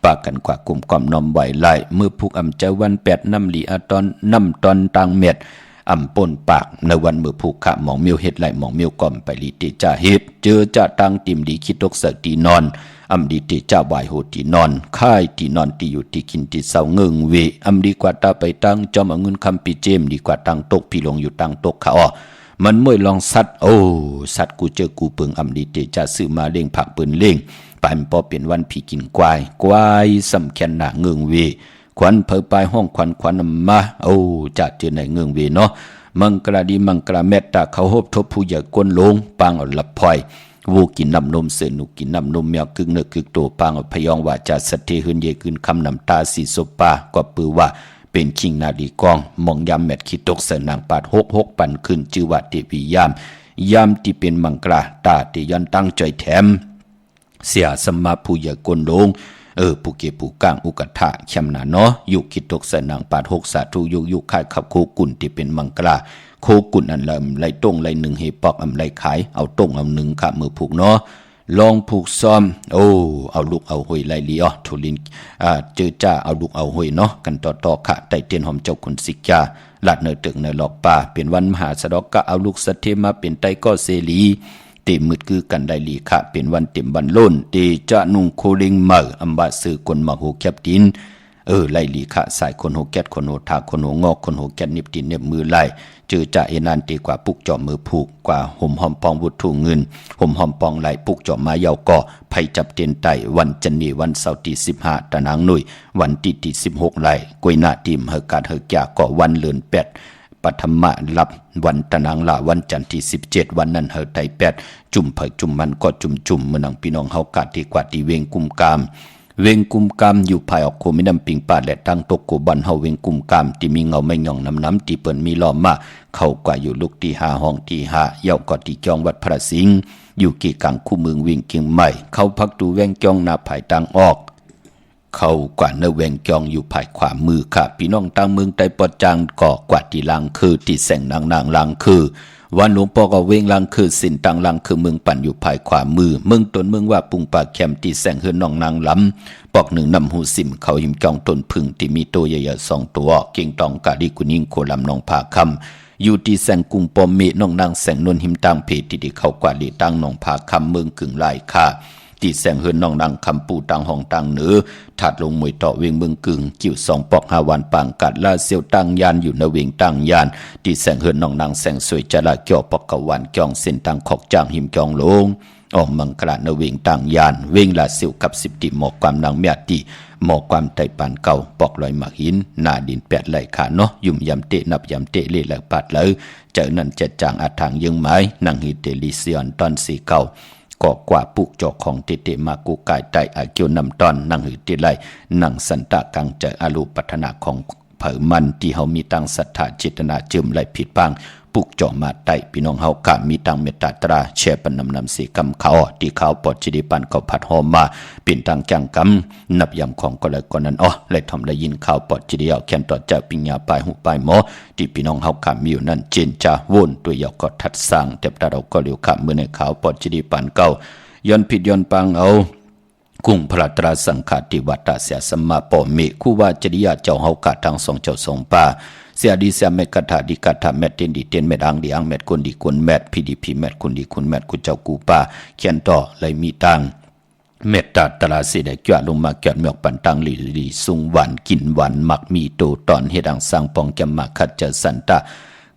[SPEAKER 3] ปากกันกว่ากลุ่มกอมนอมไหวไล่เมื่อผูกอำใจวัน8 น้ำลีอาตอนน้ำตอนตังเม็ดอำปนปากในวันเมื่อผูกขะหมองเมียวเฮ็ดไหลหมองเมียวก่อมไปลีติจ่าเฮ็ดเจอจ่าตังติมดีคิดตกเสกตีนอนอำดีติจ่าบายโหตีนอนค่ายตีนอนตีอยู่ที่กินที่เสาเงิงเวอำดีกว่าตาไปตั้งจอมเอาเงินคำปีเจมดีกว่าตั้งตกพี่ลงอยู่ตั้งตกขาอ้อมันมวยลองสัตว์โอ้สัตว์กูเจอกูเปิงอำดีติจ่าซื้อมาเล่งผักปืนเล่งปานพอเปลี่ยนวันพี่กินกวายสำแคนหน้าเงิงเวควันเผยปลายห้องควันมาโอ้จัดเจอในเงิงเวเนาะมังกราดีมังกราเมตตาเขาหบทบผู้ใหญ่กวนลงปางเอาลับพลอยวูกินน้ำนมเสือนุกินน้ำนมเมียกึ่งเนื้อกึ่งโตปางเอาพยองว่าจะสเตหืนเยขึ้นคำนำตาสีโซปาก็ปือว่าเป็นคิงนาดีกองมองยามแมดคิดตกเสือนางปาด6 ปันขึ้นจือว่าเทวียามที่เป็นมังกราตาที่ย้อนตั้งใจแถมเสียสมาผู้ใหญ่กวนลงผู้เก็บผู้ก้างอุกทะแคมนาเนาะอยู่คิดตกใส่นางปาด6 สาธุยุค่ายขับโคกุ่นที่เป็นมังกราโคกุ่นอันลำไหลต้งไหลหนึ่งเฮปอกอำไหลขายเอาต้งเอาหนึ่งขามือผูกเนาะลองผูกซ้อมเอาลูกเอาหอยไหลลีอ๋อทุลินเจอจ้าเอาลูกเอาหอยเนาะกันต่อขะไต่เตียนหอมเจ้าขุนสิกาลาดเนตึกเนหลอกป่าเป็นวันมหาสะดอกกะเอาลูกสะเทมาเป็นไตก็เสลีเต็มมืดคือกันได้ลีค่ะเป็นวันเต็มวันล้นเตจะนุ่งโคลิงเมออัมบาซื้อคนมาโหแคบดินไล่ลีค่ะสายคนโหแกดคนโหทาคนโหงอกคนโหแกดนิบดินเน็บมือไล่เจอจะเอนันตีกว่าปุกจอมมือผูกกว่าห่มหอมปองวุฒูเงินห่มหอมปองไหลปุกจอมมาเยาก่อไผจับเตียนไตวันจันนีวันเสาร์ที่15ตะนางหนุ่ยวันที่16ไหลกวยหน้าติมเฮกาดเฮกยาก่อวันเลือน8ปัทมะรับวันตะนางลาวันจันทร์ที่17วันนั้นเฮไต8จุ่มเผยจุ่มมันก็จุ่มเมื่อนังพี่น้องเฮากาดที่กว่าที่เวงกุมกามอยู่ภายออกโคมินำปิงปาและตั้งตกโกบันเฮาเวงกุมกามที่มีเงาไม่หย่องน้ำที่เปิ้นมีล้อมมาเข้ากว่าอยู่ลูกที่5ห้องที่5เย้าก็ที่จองวัดพระสิงห์อยู่กี่กังคู่เมืองวิ่งเกียงใหม่เข้าพักตูแวงจองนาภายต่างออก เข้ากว่าเนเวงจองอยู่ภายขวามือค่ะพี่น้องต่างเมืองไต้ปอจางก่อกว่าที่ลังคือที่แสงนางลังคือวันหลวงพ่อก็เวงลังคือสินตังลังคือเมืองปั่นอยู่ภายขวามือเมืองตนเมืองว่าปุงปากแคมที่แสงเฮือนน้องนางล้ำปอกหนึ่งนำหูสิมเขาหิมจองตนพึ่งที่มีตัวใหญ่ๆ2 ตัวเก่งตองกาดิกุนิงโคลำน้องผาคำอยู่ที่แสงกุงปอมเมน้องนางแสงนนหิมตังเพที่ได้เข้ากว่าลีตังน้องผาคำเมืองกึ่งลายค่ะที่แสงเฮือนน้องนางคำปูตังห้องตังเหนือถัดลงมวยต่อเวียงเมืองกึ่งจิ้ว2 ปอก5 วันปางกัดลาเซียวตังยานอยู่ในเวียงตังยานที่แสงเฮือนน้องนางแสงสวยจะละเกี่ยวปอกกะวันจองเส้นตังขอกจางหิมจองลงออกมังกราในเวียงตังยานเวียงลาเซียวกับ10ติหมอกความนางเมียตีหมอกความไตปานเก่าปอกลอยหมักหินหน้าดิน8 ไหลขาเนาะยุ่มยำเตะนับยำเตะเล่ไหลปัดเลยเจอนั้นจะจางอาทางยังไม้นางฮิเตลิเซียนตอนสีเก่าก็กว่าปุกจอกของเตเตมากูกายไตอาเกียวนำตอนนางหือเตไลนางสันตะกังเจออารูปัฒนาของเผ่ามันที่เฮามีตังศรัทธาเจตนาจึมไหลผิดพังปุกจอมาไตพี่น้องเฮากะมีตังเมตตาตราแช่ปนนำสีกำเขาที่เขาปอดจิดิปันเขาผัดหอมมาเป็นตังจังกำนับยำของก็เลยก่อนนั้นเลยทำได้ยินข่าวปอดจิดิเอาแค้นต่อเจ้าปิญญาปลายหูปลายหมอที่พี่น้องเฮากะมีอยู่นั่นเจนจาวนตัวยาวก็ทัดสร้างแต่เราก็เลี้ยวขะเมื่อในข่าวปอดจิดิปันเก่าย้อนผิดย้อนปังเอากุ้งพระตราสังฆาติวัตเสียสมมาปอเมคู่ว่าจริยาเจ้าเฮากะทาง2 เจ้า2 ป่าเสียดีเสียเมกถาดีกถาเมตเตนดีเตนเมดังดีอังเมตคนดีคนเมตพีดีพีเมตคนดีคนเมตคุณเจ้ากูป่าเขียนต่อเลยมีตังเมตตาตราสิได้เกี่ยลงมาเกี่ยเมียกปันตังลีสุงหวานกินหวานมักมีโตตอนเฮ็ดอังสร้างปองจำมาขัดเจอสันตะ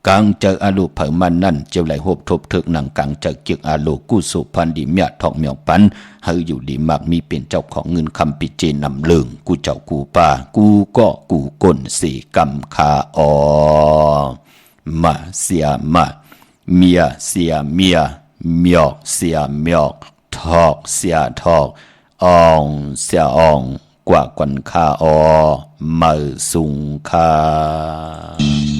[SPEAKER 3] กังเจออาลูเผามันนั่นเจ้าไหลหบทบถึกหนังกังเจอเกียกอาลูกู้สุพันดีเมียทองเมียปันเฮาอยู่ดีมากมีเป็นเจ้าของเงินคำปิเจนำเลิงกูเจ้ากูป่ากูก็กูก้นสีกำคาอมาเสียมาเมียเสียเมียเมียกเสียเมียกทอกเสียทอกอองเสียอองกว่ากวนคาอมาสุงคา